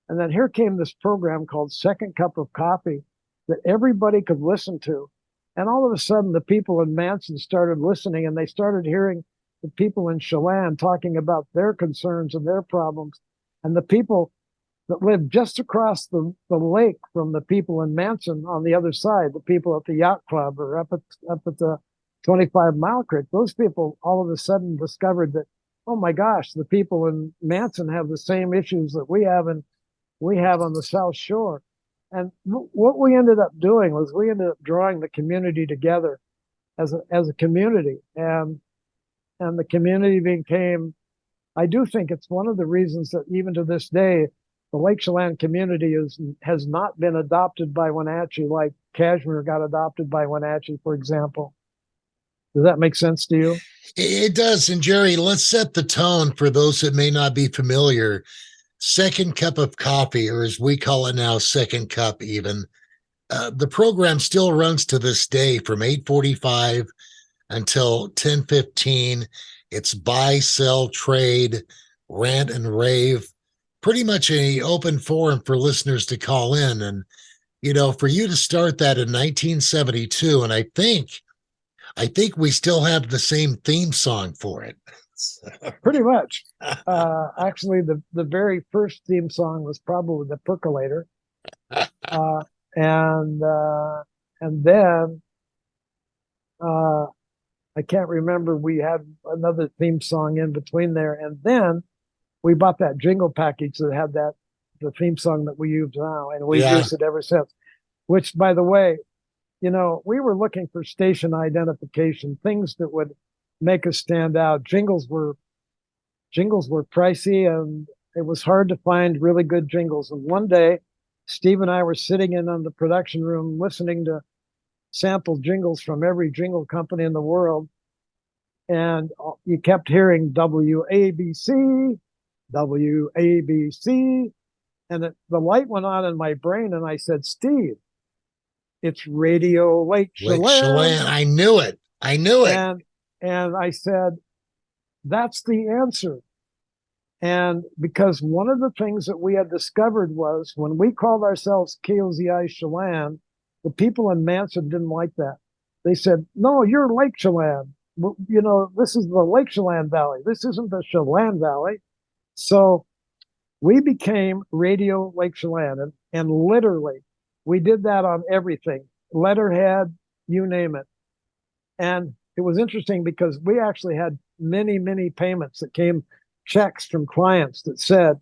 [SPEAKER 2] And then here came this program called Second Cup of Coffee that everybody could listen to. And all of a sudden, the people in Manson started listening, and they started hearing the people in Chelan talking about their concerns and their problems. And the people that lived just across the lake from the people in Manson on the other side, the people at the yacht club or up at the 25 Mile Creek, those people all of a sudden discovered that, oh my gosh, the people in Manson have the same issues that we have on the South Shore. And what we ended up doing was we ended up drawing the community together as a community, and the community became, I do think it's one of the reasons that even to this day, the Lake Chelan community has not been adopted by Wenatchee like Kashmir got adopted by Wenatchee, for example. Does that make sense to you?
[SPEAKER 1] It does. And Jerry, let's set the tone for those that may not be familiar. Second Cup of Coffee, or as we call it now, Second Cup even. The program still runs to this day from 8:45 until 10:15. It's buy, sell, trade, rant, and rave. Pretty much an open forum for listeners to call in. And, for you to start that in 1972, and I think we still have the same theme song for it.
[SPEAKER 2] Pretty much. Actually, the very first theme song was probably The Percolator. And then I can't remember, we had another theme song in between there. And then we bought that jingle package that had the theme song that we use now, and we've used it ever since. Which, by the way, we were looking for station identification, things that would make us stand out. Jingles were pricey, and it was hard to find really good jingles. And one day, Steve and I were sitting in on the production room listening to sample jingles from every jingle company in the world, and you kept hearing WABC, WABC, and the light went on in my brain, and I said, Steve, it's Radio Lake Chelan.
[SPEAKER 1] I knew it.
[SPEAKER 2] And I said, that's the answer. And because one of the things that we had discovered was when we called ourselves KOZI Chelan, the people in Manson didn't like that. They said, no, you're Lake Chelan. This is the Lake Chelan Valley. This isn't the Chelan Valley. So we became Radio Lake Chelan. And literally, We did that on everything, letterhead, you name it. And it was interesting because we actually had many, many payments that came, checks from clients that said,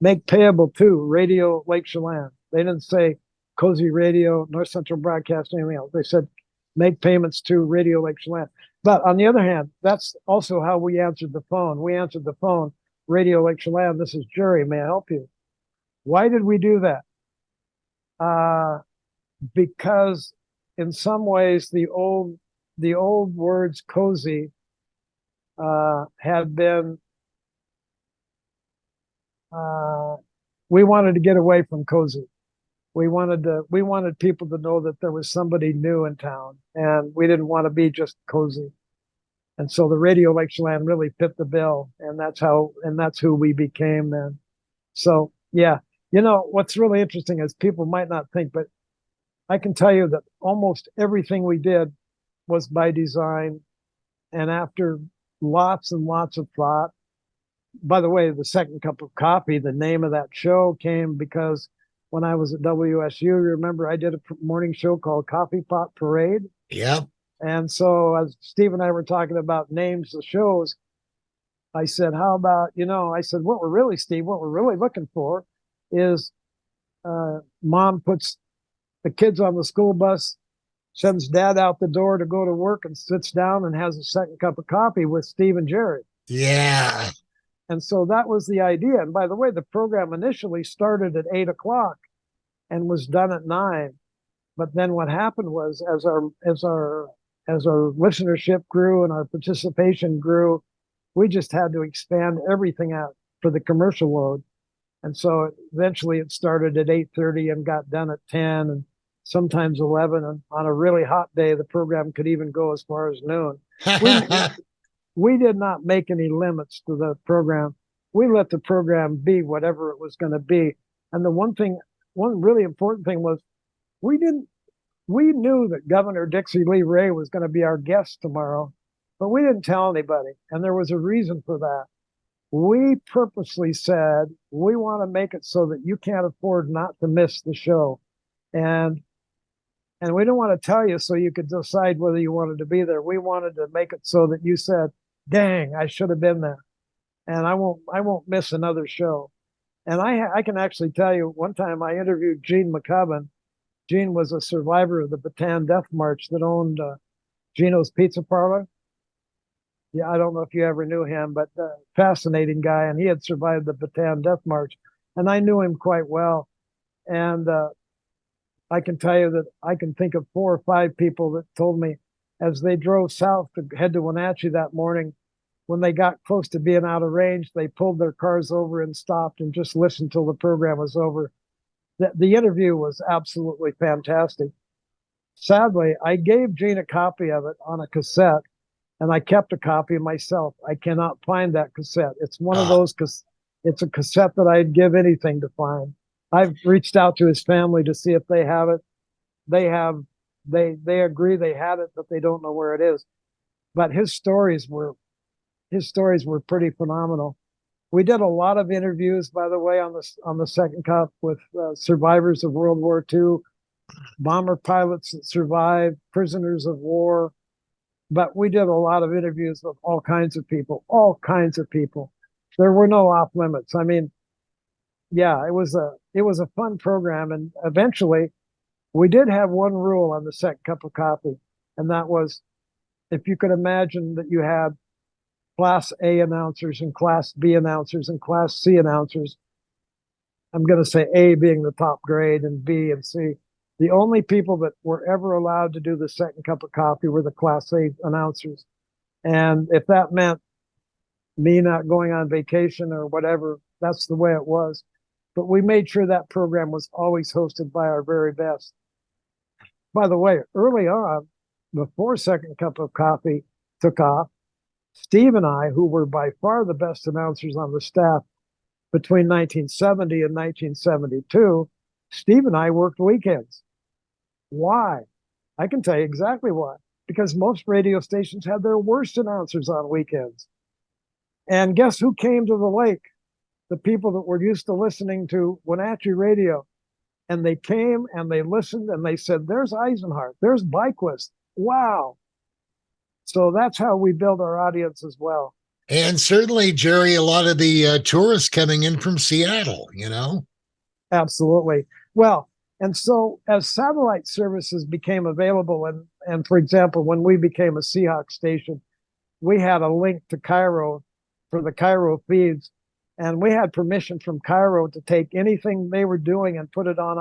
[SPEAKER 2] make payable to Radio Lake Chelan. They didn't say KOZI Radio, North Central Broadcasting, anything else. They said, make payments to Radio Lake Chelan. But on the other hand, that's also how we answered the phone. We answered the phone, Radio Lake Chelan, this is Jerry, may I help you? Why did we do that? Because in some ways, the old words KOZI had been, we wanted to get away from KOZI. We wanted people to know that there was somebody new in town, and we didn't want to be just KOZI. And so the Radio Lake Chelan really fit the bill, and that's who we became then. So yeah, what's really interesting is people might not think, but I can tell you that almost everything we did was by design, and after lots and lots of thought. By the way, the Second Cup of Coffee, the name of that show came because when I was at WSU, remember I did a morning show called Coffee Pot Parade.
[SPEAKER 1] Yep.
[SPEAKER 2] And so as Steve and I were talking about names of shows, I said, how about, I said, what we're really looking for is mom puts the kids on the school bus, sends dad out the door to go to work, and sits down and has a second cup of coffee with Steve and Jerry.
[SPEAKER 1] Yeah.
[SPEAKER 2] And so that was the idea. And by the way, the program initially started at 8:00 and was done at 9. But then what happened was, as our listenership grew and our participation grew, we just had to expand everything out for the commercial load. And so eventually it started at 8:30 and got done at 10 and sometimes 11. And on a really hot day, the program could even go as far as noon. We did not make any limits to the program. We let the program be whatever it was going to be. And the one really important thing was we knew that Governor Dixie Lee Ray was going to be our guest tomorrow, but we didn't tell anybody. And there was a reason for that. We purposely said, we want to make it so that you can't afford not to miss the show. And we don't want to tell you so you could decide whether you wanted to be there. We wanted to make it so that you said, dang, I should have been there. And I won't miss another show. And I can actually tell you, one time I interviewed Gene McCubbin. Gene was a survivor of the Bataan Death March that owned Gino's Pizza Parlor. Yeah, I don't know if you ever knew him, but fascinating guy. And he had survived the Bataan Death March. And I knew him quite well. And I can tell you that I can think of 4 or 5 people that told me as they drove south to head to Wenatchee that morning, when they got close to being out of range, they pulled their cars over and stopped and just listened till the program was over. The interview was absolutely fantastic. Sadly, I gave Gene a copy of it on a cassette, and I kept a copy myself. I cannot find that cassette. It's one of those, it's a cassette that I'd give anything to find. I've reached out to his family to see if they have it. They agree they had it, but they don't know where it is. But his stories were pretty phenomenal. We did a lot of interviews, by the way, on the Second Cup with survivors of World War II, bomber pilots that survived, prisoners of war. But we did a lot of interviews with all kinds of people. There were no off limits. I mean, yeah, it was a fun program. And eventually we did have one rule on the Second Cup of Coffee. And that was, if you could imagine that you had Class A announcers and Class B announcers and Class C announcers. I'm going to say A being the top grade and B and C. The only people that were ever allowed to do the Second Cup of Coffee were the Class A announcers. And if that meant me not going on vacation or whatever, that's the way it was. But we made sure that program was always hosted by our very best. By the way, early on, before Second Cup of Coffee took off, Steve and I, who were by far the best announcers on the staff between 1970 and 1972, Steve and I worked weekends. Why? I can tell you exactly why. Because most radio stations had their worst announcers on weekends. And guess who came to the lake? The people that were used to listening to Wenatchee radio. And they came and they listened and they said, there's Isenhart, there's Byquist. Wow. So that's how we build our audience as well.
[SPEAKER 1] And certainly, Jerry, a lot of the tourists coming in from Seattle,
[SPEAKER 2] Absolutely. Well, and so as satellite services became available, and for example, when we became a Seahawk station, we had a link to Cairo for the Cairo feeds, and we had permission from Cairo to take anything they were doing and put it on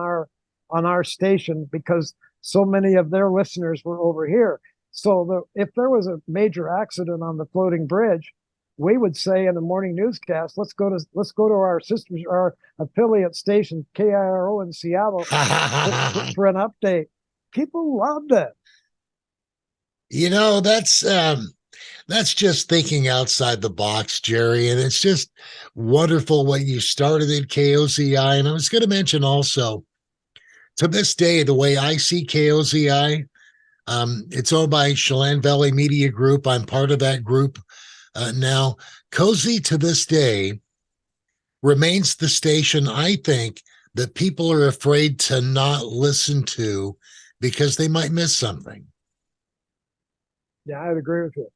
[SPEAKER 2] our station because so many of their listeners were over here. So if there was a major accident on the floating bridge, we would say in the morning newscast, let's go to our sisters, our affiliate station, KIRO in Seattle, for an update. People loved it.
[SPEAKER 1] That's just thinking outside the box, Jerry. And it's just wonderful what you started at KOZI. And I was going to mention also, to this day, the way I see KOZI, it's owned by Chelan Valley Media Group. I'm part of that group now. KOZI to this day remains the station, I think, that people are afraid to not listen to because they might miss something.
[SPEAKER 2] Yeah, I'd agree with you.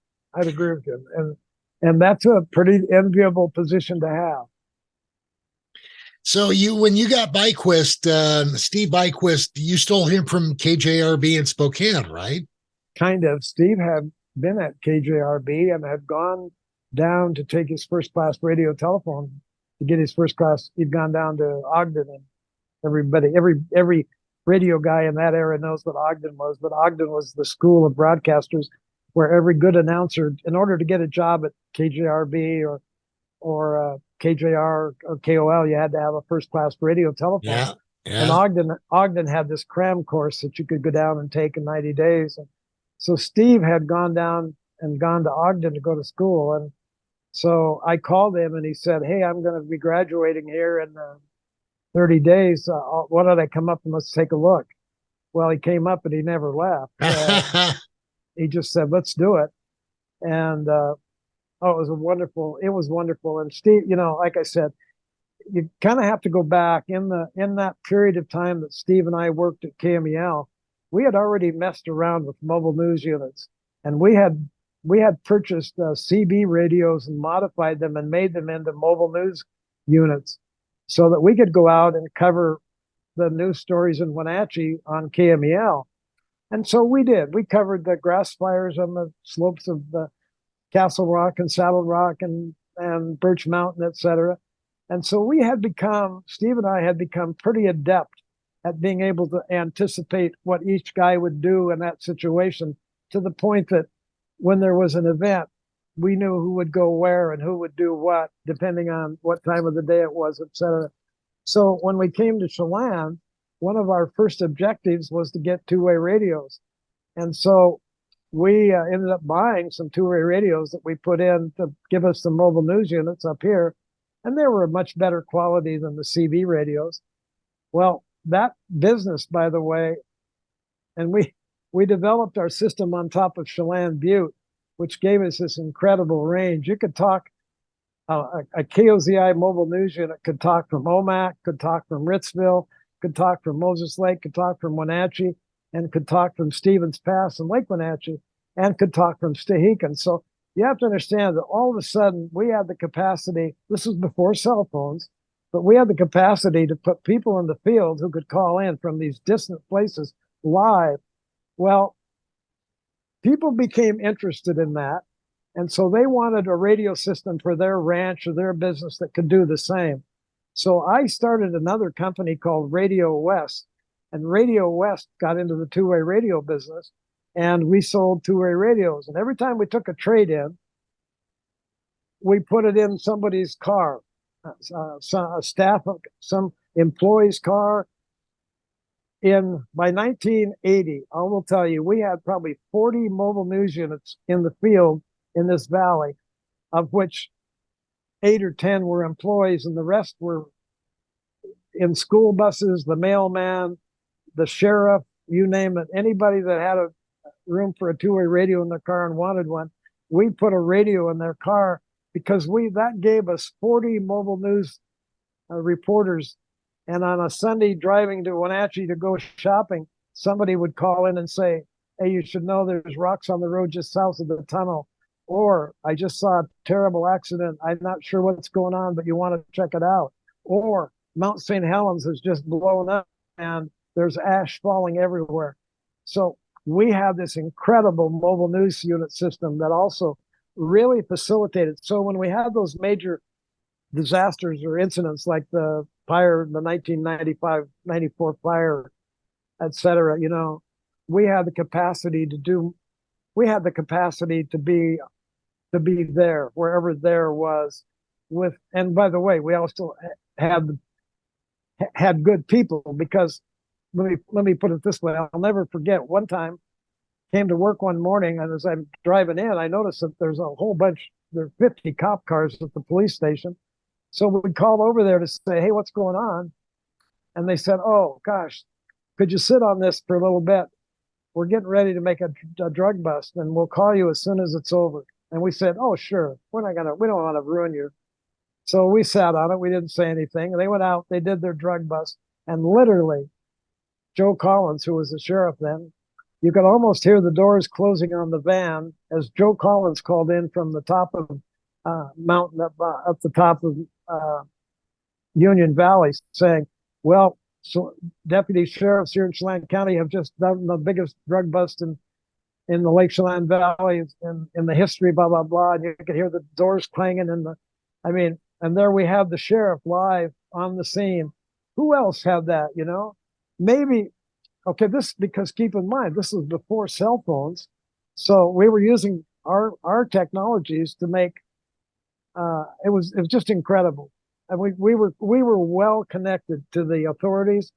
[SPEAKER 2] And that's a pretty enviable position to have.
[SPEAKER 1] So when you got Byquist, Steve Byquist, you stole him from KJRB in Spokane, right?
[SPEAKER 2] Kind of. Steve had been at KJRB and had gone down to take his first class radio telephone to get his first class. He'd gone down to Ogden, and every radio guy in that era knows what Ogden was, but Ogden was the school of broadcasters where every good announcer, in order to get a job at KJRB or KJR or KOL, you had to have a first class radio telephone.
[SPEAKER 1] Yeah.
[SPEAKER 2] And Ogden had this cram course that you could go down and take in 90 days. And so Steve had gone down and gone to Ogden to go to school. And so I called him and he said, hey, I'm going to be graduating here in 30 days. Why don't I come up and let's take a look? Well, he came up and he never left. He just said, let's do it. And it was wonderful. And Steve, like I said, you kind of have to go back in that period of time that Steve and I worked at KMEL. We had already messed around with mobile news units, and we had purchased CB radios and modified them and made them into mobile news units so that we could go out and cover the news stories in Wenatchee on KMEL. And so we did. We covered the grass fires on the slopes of the Castle Rock and Saddle Rock and Birch Mountain, etc. And so Steve and I had become pretty adept at being able to anticipate what each guy would do in that situation, to the point that when there was an event, we knew who would go where and who would do what, depending on what time of the day it was, etc. So when we came to Chelan, one of our first objectives was to get two-way radios. And so we ended up buying some two-way radios that we put in to give us the mobile news units up here. And they were a much better quality than the CB radios. Well, that business, by the way, and we developed our system on top of Chelan Butte, which gave us this incredible range. You could talk, a KOZI mobile news unit could talk from Omak, could talk from Ritzville, could talk from Moses Lake, could talk from Wenatchee, and could talk from Stevens Pass and Lake Wenatchee, and could talk from Stehekin. So you have to understand that all of a sudden we had the capacity, this was before cell phones, but we had the capacity to put people in the field who could call in from these distant places live. Well, people became interested in that. And so they wanted a radio system for their ranch or their business that could do the same. So I started another company called Radio West, and Radio West got into the two-way radio business, and we sold two-way radios. And every time we took a trade in, we put it in somebody's car, some employee's car. By 1980, I will tell you, we had probably 40 mobile news units in the field in this valley, of which 8 or 10 were employees, and the rest were in school buses, the mailman, the sheriff, you name it. Anybody that had a room for a two-way radio in their car and wanted one, we put a radio in their car, because that gave us 40 mobile news reporters And on a Sunday driving to Wenatchee to go shopping, somebody would call in and say, hey, you should know there's rocks on the road just south of the tunnel. Or I just saw a terrible accident. I'm not sure what's going on, but you want to check it out. Or Mount St. Helens has just blown up and there's ash falling everywhere. So we have this incredible mobile news unit system that also really facilitated. So when we had those major disasters or incidents like the fire, the 1995-94 fire, et cetera, we had the capacity to be there wherever there was with. And by the way, we also had good people, because let me put it this way. I'll never forget one time, came to work one morning, and as I'm driving in, I noticed that there are 50 cop cars at the police station. So we called over there to say, hey, what's going on? And they said, oh gosh, could you sit on this for a little bit? We're getting ready to make a drug bust, and we'll call you as soon as it's over. And we said, oh, sure. We don't want to ruin you. So we sat on it. We didn't say anything. And they went out, they did their drug bust. And literally, Joe Collins, who was the sheriff then, you could almost hear the doors closing on the van as Joe Collins called in from the top of mountain up the top of Union Valley, saying, well, so deputy sheriffs here in Chelan County have just done the biggest drug bust in the Lake Chelan Valley in the history, blah, blah, blah. And you could hear the doors clanging and there we have the sheriff live on the scene. Who else had that, Maybe, okay, because keep in mind, this was before cell phones. So we were using our technologies to make, it was just incredible. And we were well connected to the authorities,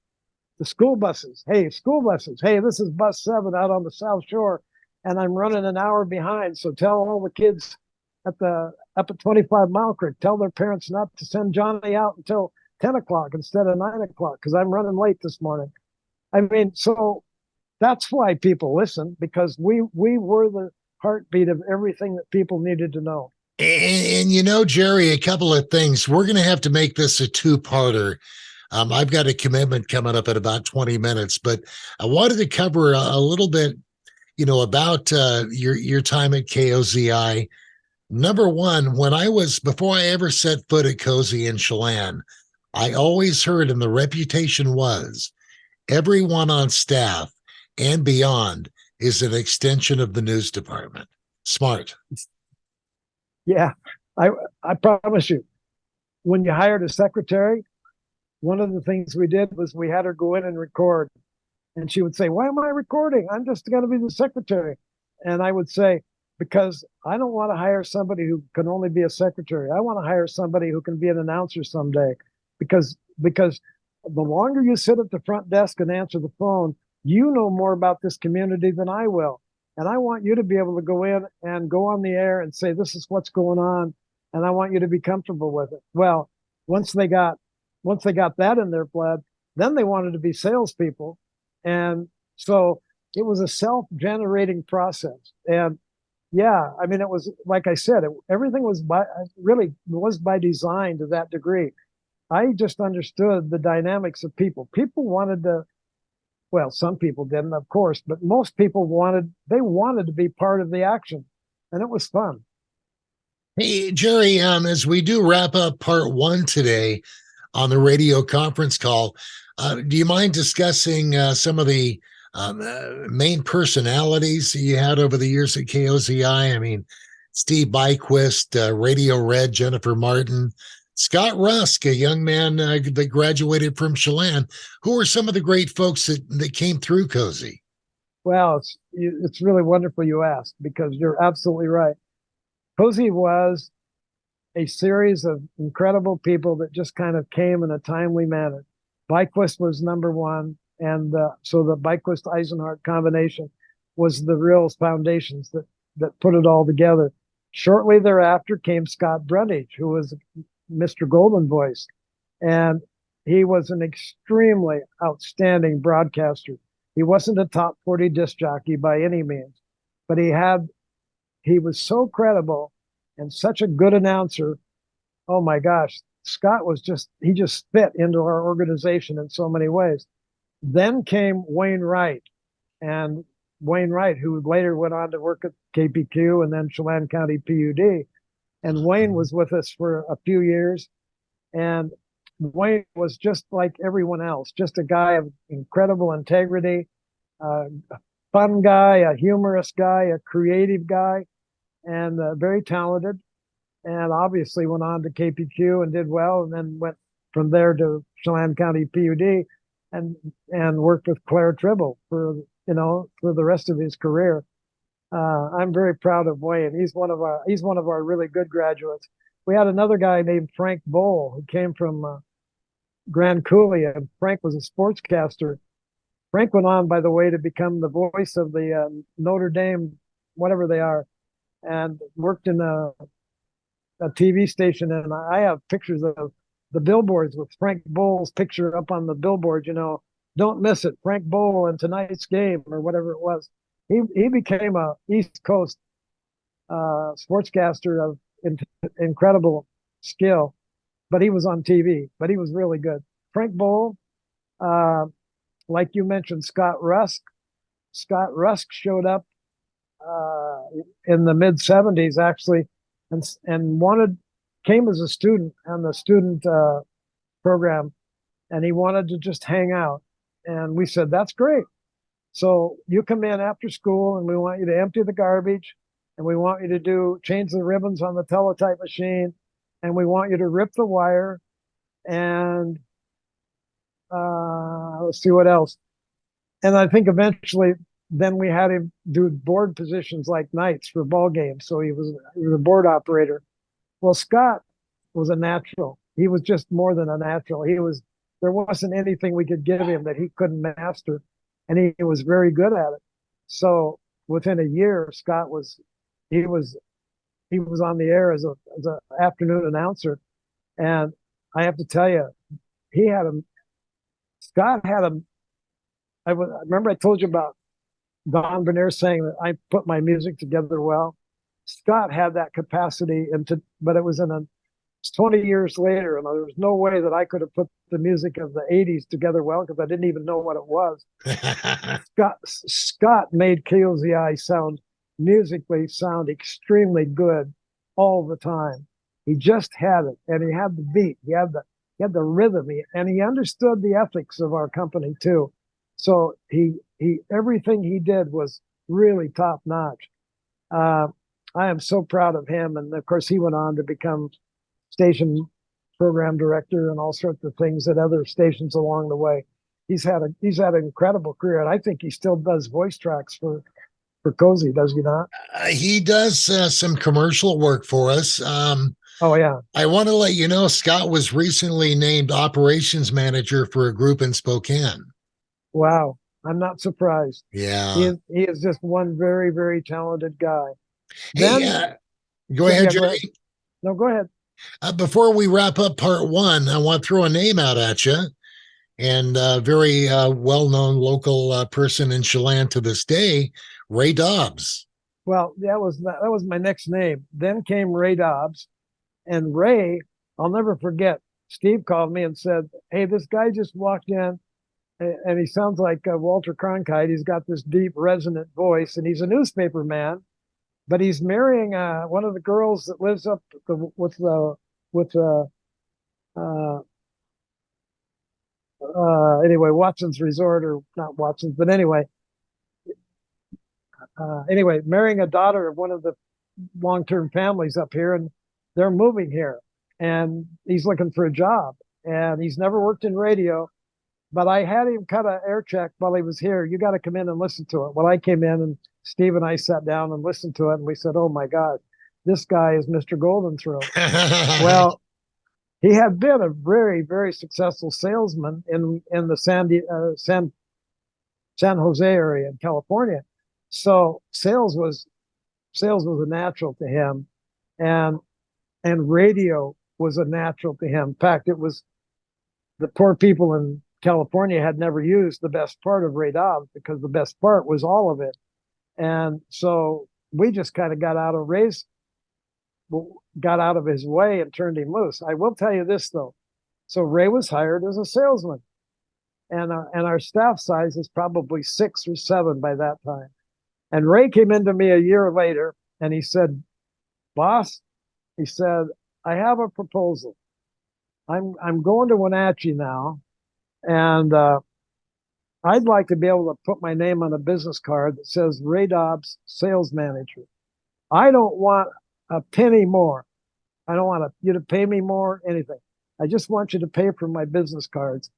[SPEAKER 2] the school buses. Hey, this is bus 7 out on the South Shore, and I'm running an hour behind. So tell all the kids up at 25 Mile Creek, tell their parents not to send Johnny out until 10 o'clock instead of 9 o'clock, because I'm running late this morning. So that's why people listen, because we were the heartbeat of everything that people needed to know.
[SPEAKER 1] And Jerry, a couple of things. We're going to have to make this a two-parter. I've got a commitment coming up in about 20 minutes, but I wanted to cover a little bit, about your time at KOZI. Number one, before I ever set foot at KOZI in Chelan, I always heard, and the reputation was, everyone on staff and beyond is an extension of the news department. Smart.
[SPEAKER 2] Yeah, I promise you, when you hired a secretary, one of the things we did was we had her go in and record. And she would say, why am I recording? I'm just going to be the secretary. And I would say, because I don't want to hire somebody who can only be a secretary. I want to hire somebody who can be an announcer someday. Because the longer you sit at the front desk and answer the phone, you know more about this community than I will. And I want you to be able to go in and go on the air and say, this is what's going on. And I want you to be comfortable with it. Well, once they got that in their blood, then they wanted to be salespeople. And so it was a self-generating process. And yeah, it was, like I said, everything was by design to that degree. I just understood the dynamics of people. People wanted to, well, some people didn't, of course, but most people wanted to be part of the action, and it was fun.
[SPEAKER 1] Hey, Jerry, as we do wrap up part 1 today on the radio conference call, do you mind discussing some of the main personalities that you had over the years at KOZI? Steve Byquist, Radio Red, Jennifer Martin, Scott Rusk, a young man that graduated from Chelan. Who are some of the great folks that came through KOZI?
[SPEAKER 2] Well, it's really wonderful you asked, because you're absolutely right. KOZI was a series of incredible people that just kind of came in a timely manner. Byquist was number one, and so the Byquist-Isenhart combination was the real foundations that put it all together. Shortly thereafter came Scott Brundage, who was Mr. Golden Voice, and he was an extremely outstanding broadcaster. He wasn't a top 40 disc jockey by any means, but he was so credible and such a good announcer. Oh my gosh, Scott he just fit into our organization in so many ways. Then came Wayne Wright, and Wayne Wright, who later went on to work at KPQ and then Chelan County PUD. And Wayne was with us for a few years. And Wayne was just like everyone else, just a guy of incredible integrity, a fun guy, a humorous guy, a creative guy, and very talented. And obviously went on to KPQ and did well, and then went from there to Chelan County PUD and worked with Claire Tribble for the rest of his career. I'm very proud of Wayne. He's one of our really good graduates. We had another guy named Frank Bowl who came from Grand Coulee, and Frank was a sportscaster. Frank went on, by the way, to become the voice of the Notre Dame, whatever they are, and worked in a TV station. And I have pictures of the billboards with Frank Bowl's picture up on the billboard, don't miss it, Frank Bowl in tonight's game, or whatever it was. He became a East Coast sportscaster of incredible skill, but he was on TV, but he was really good. Frank Bowl, like you mentioned, Scott Rusk. Scott Rusk showed up in the mid 70s actually, and came as a student on the student program, and he wanted to just hang out. And we said, that's great. So you come in after school, and we want you to empty the garbage, and we want you to change the ribbons on the teletype machine, and we want you to rip the wire, and let's see what else. And I think eventually then we had him do board positions like nights for ball games. So he was a board operator. Well, Scott was a natural. He was just more than a natural. There wasn't anything we could give him that he couldn't master, and he was very good at it. So within a year, Scott was on the air as an afternoon announcer, and I have to tell you, Scott had a. I remember I told you about Don Bernier saying that I put my music together well. Scott had that capacity, but it was 20 years later, and there was no way that I could have put the music of the 80s together well, because I didn't even know what it was. Scott made KOZI musically sound extremely good all the time. He just had it, and he had the beat, he had the rhythm, and he understood the ethics of our company too. So everything he did was really top notch. I am so proud of him, and of course he went on to become station program director and all sorts of things at other stations along the way. He's had an incredible career, and I think he still does voice tracks for KOZI, does he not?
[SPEAKER 1] He does some commercial work for us.
[SPEAKER 2] Oh yeah.
[SPEAKER 1] I want to let you know, Scott was recently named operations manager for a group in Spokane.
[SPEAKER 2] Wow, I'm not surprised.
[SPEAKER 1] Yeah,
[SPEAKER 2] he is just one very, very talented guy.
[SPEAKER 1] Hey, go ahead, Jerry.
[SPEAKER 2] No, go ahead.
[SPEAKER 1] Before we wrap up part one, I want to throw a name out at you, and a very well-known local person in Chelan to this day, Ray Dobbs.
[SPEAKER 2] Well, that was my next name. Then came Ray Dobbs, and Ray, I'll never forget. Steve called me and said, "Hey, this guy just walked in, and he sounds like Walter Cronkite. He's got this deep, resonant voice, and he's a newspaper man, but he's marrying one of the girls that lives up anyway, Watson's Resort, or not Watson's, but anyway, marrying a daughter of one of the long-term families up here, and they're moving here, and he's looking for a job, and he's never worked in radio, but I had him cut an air check while he was here. You got to come in and listen to it. Well, I came in, and Steve and I sat down and listened to it, and we said, oh my God, this guy is Mr. Golden Thrill. Well, he had been a very, very successful salesman in the San Jose area in California. So sales was a natural to him, and radio was a natural to him. In fact, it was the poor people in California had never used the best part of Ray Dobbs, because the best part was all of it. And so we just kind of got out of Ray's got out of his way and turned him loose. I will tell you this though. So Ray was hired as a salesman, and our staff size is probably 6 or 7 by that time. And Ray came into me a year later and he said, "Boss," he said, "I have a proposal. I'm going to Wenatchee now, and I'd like to be able to put my name on a business card that says Ray Dobbs, sales manager. I don't want a penny more. I don't want you to pay me more, anything. I just want you to pay for my business cards.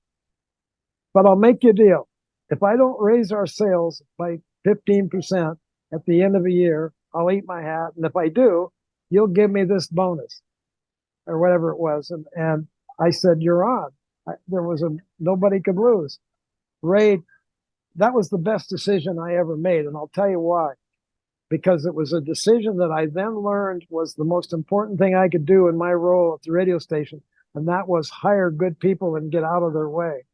[SPEAKER 2] But I'll make you a deal. If I don't raise our sales by 15% at the end of a year, I'll eat my hat. And if I do, you'll give me this bonus," or whatever it was. And I said, "You're on." Nobody could lose. Ray, that was the best decision I ever made. And I'll tell you why. Because it was a decision that I then learned was the most important thing I could do in my role at the radio station. And that was hire good people and get out of their way.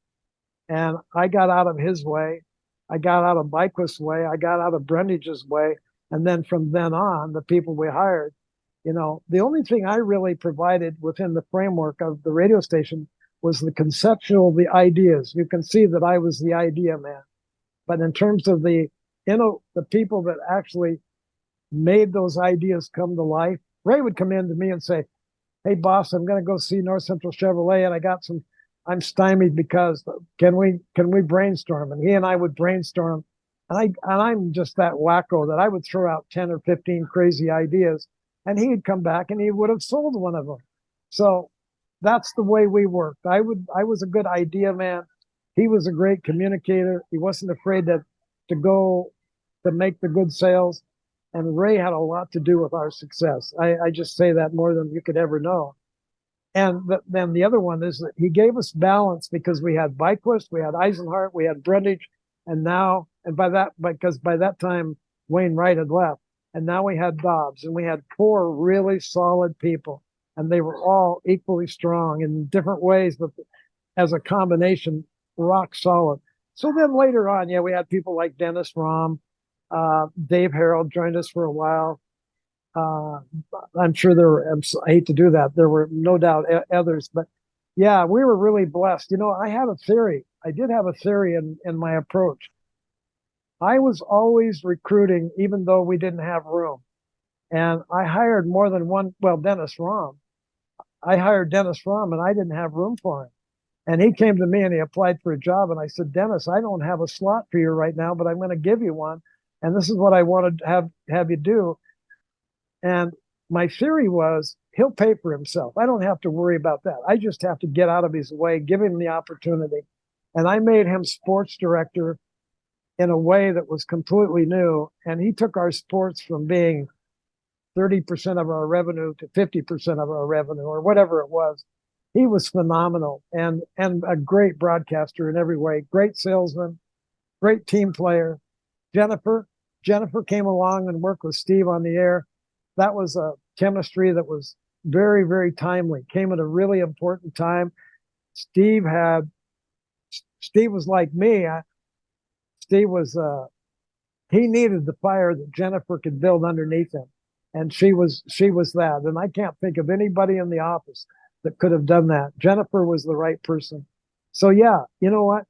[SPEAKER 2] And I got out of his way. I got out of Byquist's way. I got out of Brendage's way. And then from then on, the people we hired, the only thing I really provided within the framework of the radio station was the the ideas. You can see that I was the idea man. But in terms of the people that actually made those ideas come to life, Ray would come in to me and say, "Hey, boss, I'm going to go see North Central Chevrolet, and I'm stymied because can we brainstorm?" And he and I would brainstorm. And I'm just that wacko that I would throw out 10 or 15 crazy ideas, and he'd come back and he would have sold one of them. So that's the way we worked. I was a good idea man. He was a great communicator. He wasn't afraid to go to make the good sales. And Ray had a lot to do with our success. I just say that more than you could ever know. And then the other one is that he gave us balance because we had Byquist, we had Isenhart, we had Brundage, because by that time Wayne Wright had left, and now we had Dobbs, and we had 4 really solid people, and they were all equally strong in different ways, but as a combination, rock solid. So then later on, we had people like Dennis Rahm, Dave Harold joined us for a while. I'm sure I hate to do that. There were no doubt others, but yeah, we were really blessed. I had a theory. I did have a theory in my approach. I was always recruiting, even though we didn't have room. And I hired more than one, Dennis Rahm. I hired Dennis Rahm and I didn't have room for him. And he came to me and he applied for a job. And I said, "Dennis, I don't have a slot for you right now, but I'm going to give you one. And this is what I want to have you do." And my theory was he'll pay for himself. I don't have to worry about that. I just have to get out of his way, give him the opportunity. And I made him sports director in a way that was completely new. And he took our sports from being 30% of our revenue to 50% of our revenue, or whatever it was. He was phenomenal and a great broadcaster in every way, great salesman, great team player. Jennifer came along and worked with Steve on the air. That was a chemistry that was very, very timely, came at a really important time. Steve was like me. He needed the fire that Jennifer could build underneath him. And she was that. And I can't think of anybody in the office that could have done that. Jennifer was the right person. So yeah, you know what?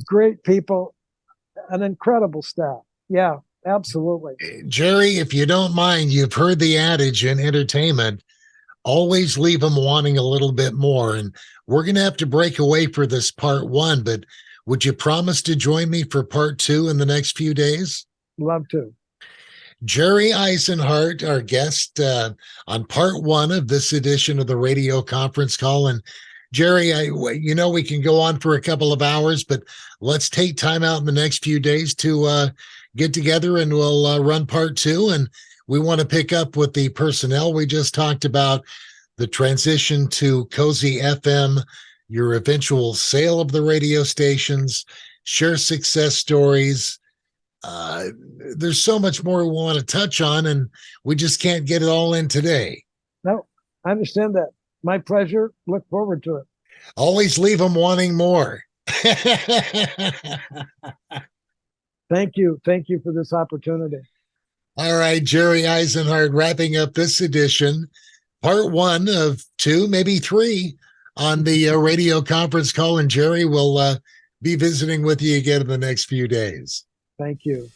[SPEAKER 2] Great people, an incredible staff. Yeah, absolutely.
[SPEAKER 1] Jerry, if you don't mind, you've heard the adage in entertainment, always leave them wanting a little bit more. And we're going to have to break away for this part 1, but would you promise to join me for part 2 in the next few days?
[SPEAKER 2] Love to.
[SPEAKER 1] Jerry Isenhart, our guest on part 1 of this edition of the radio conference call. And Jerry, we can go on for a couple of hours, but let's take time out in the next few days to get together and we'll run part 2. And we want to pick up with the personnel we just talked about, the transition to KOZI FM, your eventual sale of the radio stations, share success stories. There's so much more we want to touch on, and we just can't get it all in today.
[SPEAKER 2] No, I understand that. My pleasure. Look forward to it.
[SPEAKER 1] Always leave them wanting more.
[SPEAKER 2] Thank you. Thank you for this opportunity.
[SPEAKER 1] All right, Jerry Isenhart, wrapping up this edition, part one of two, maybe three, on the radio conference call. And Jerry will be visiting with you again in the next few days.
[SPEAKER 2] Thank you.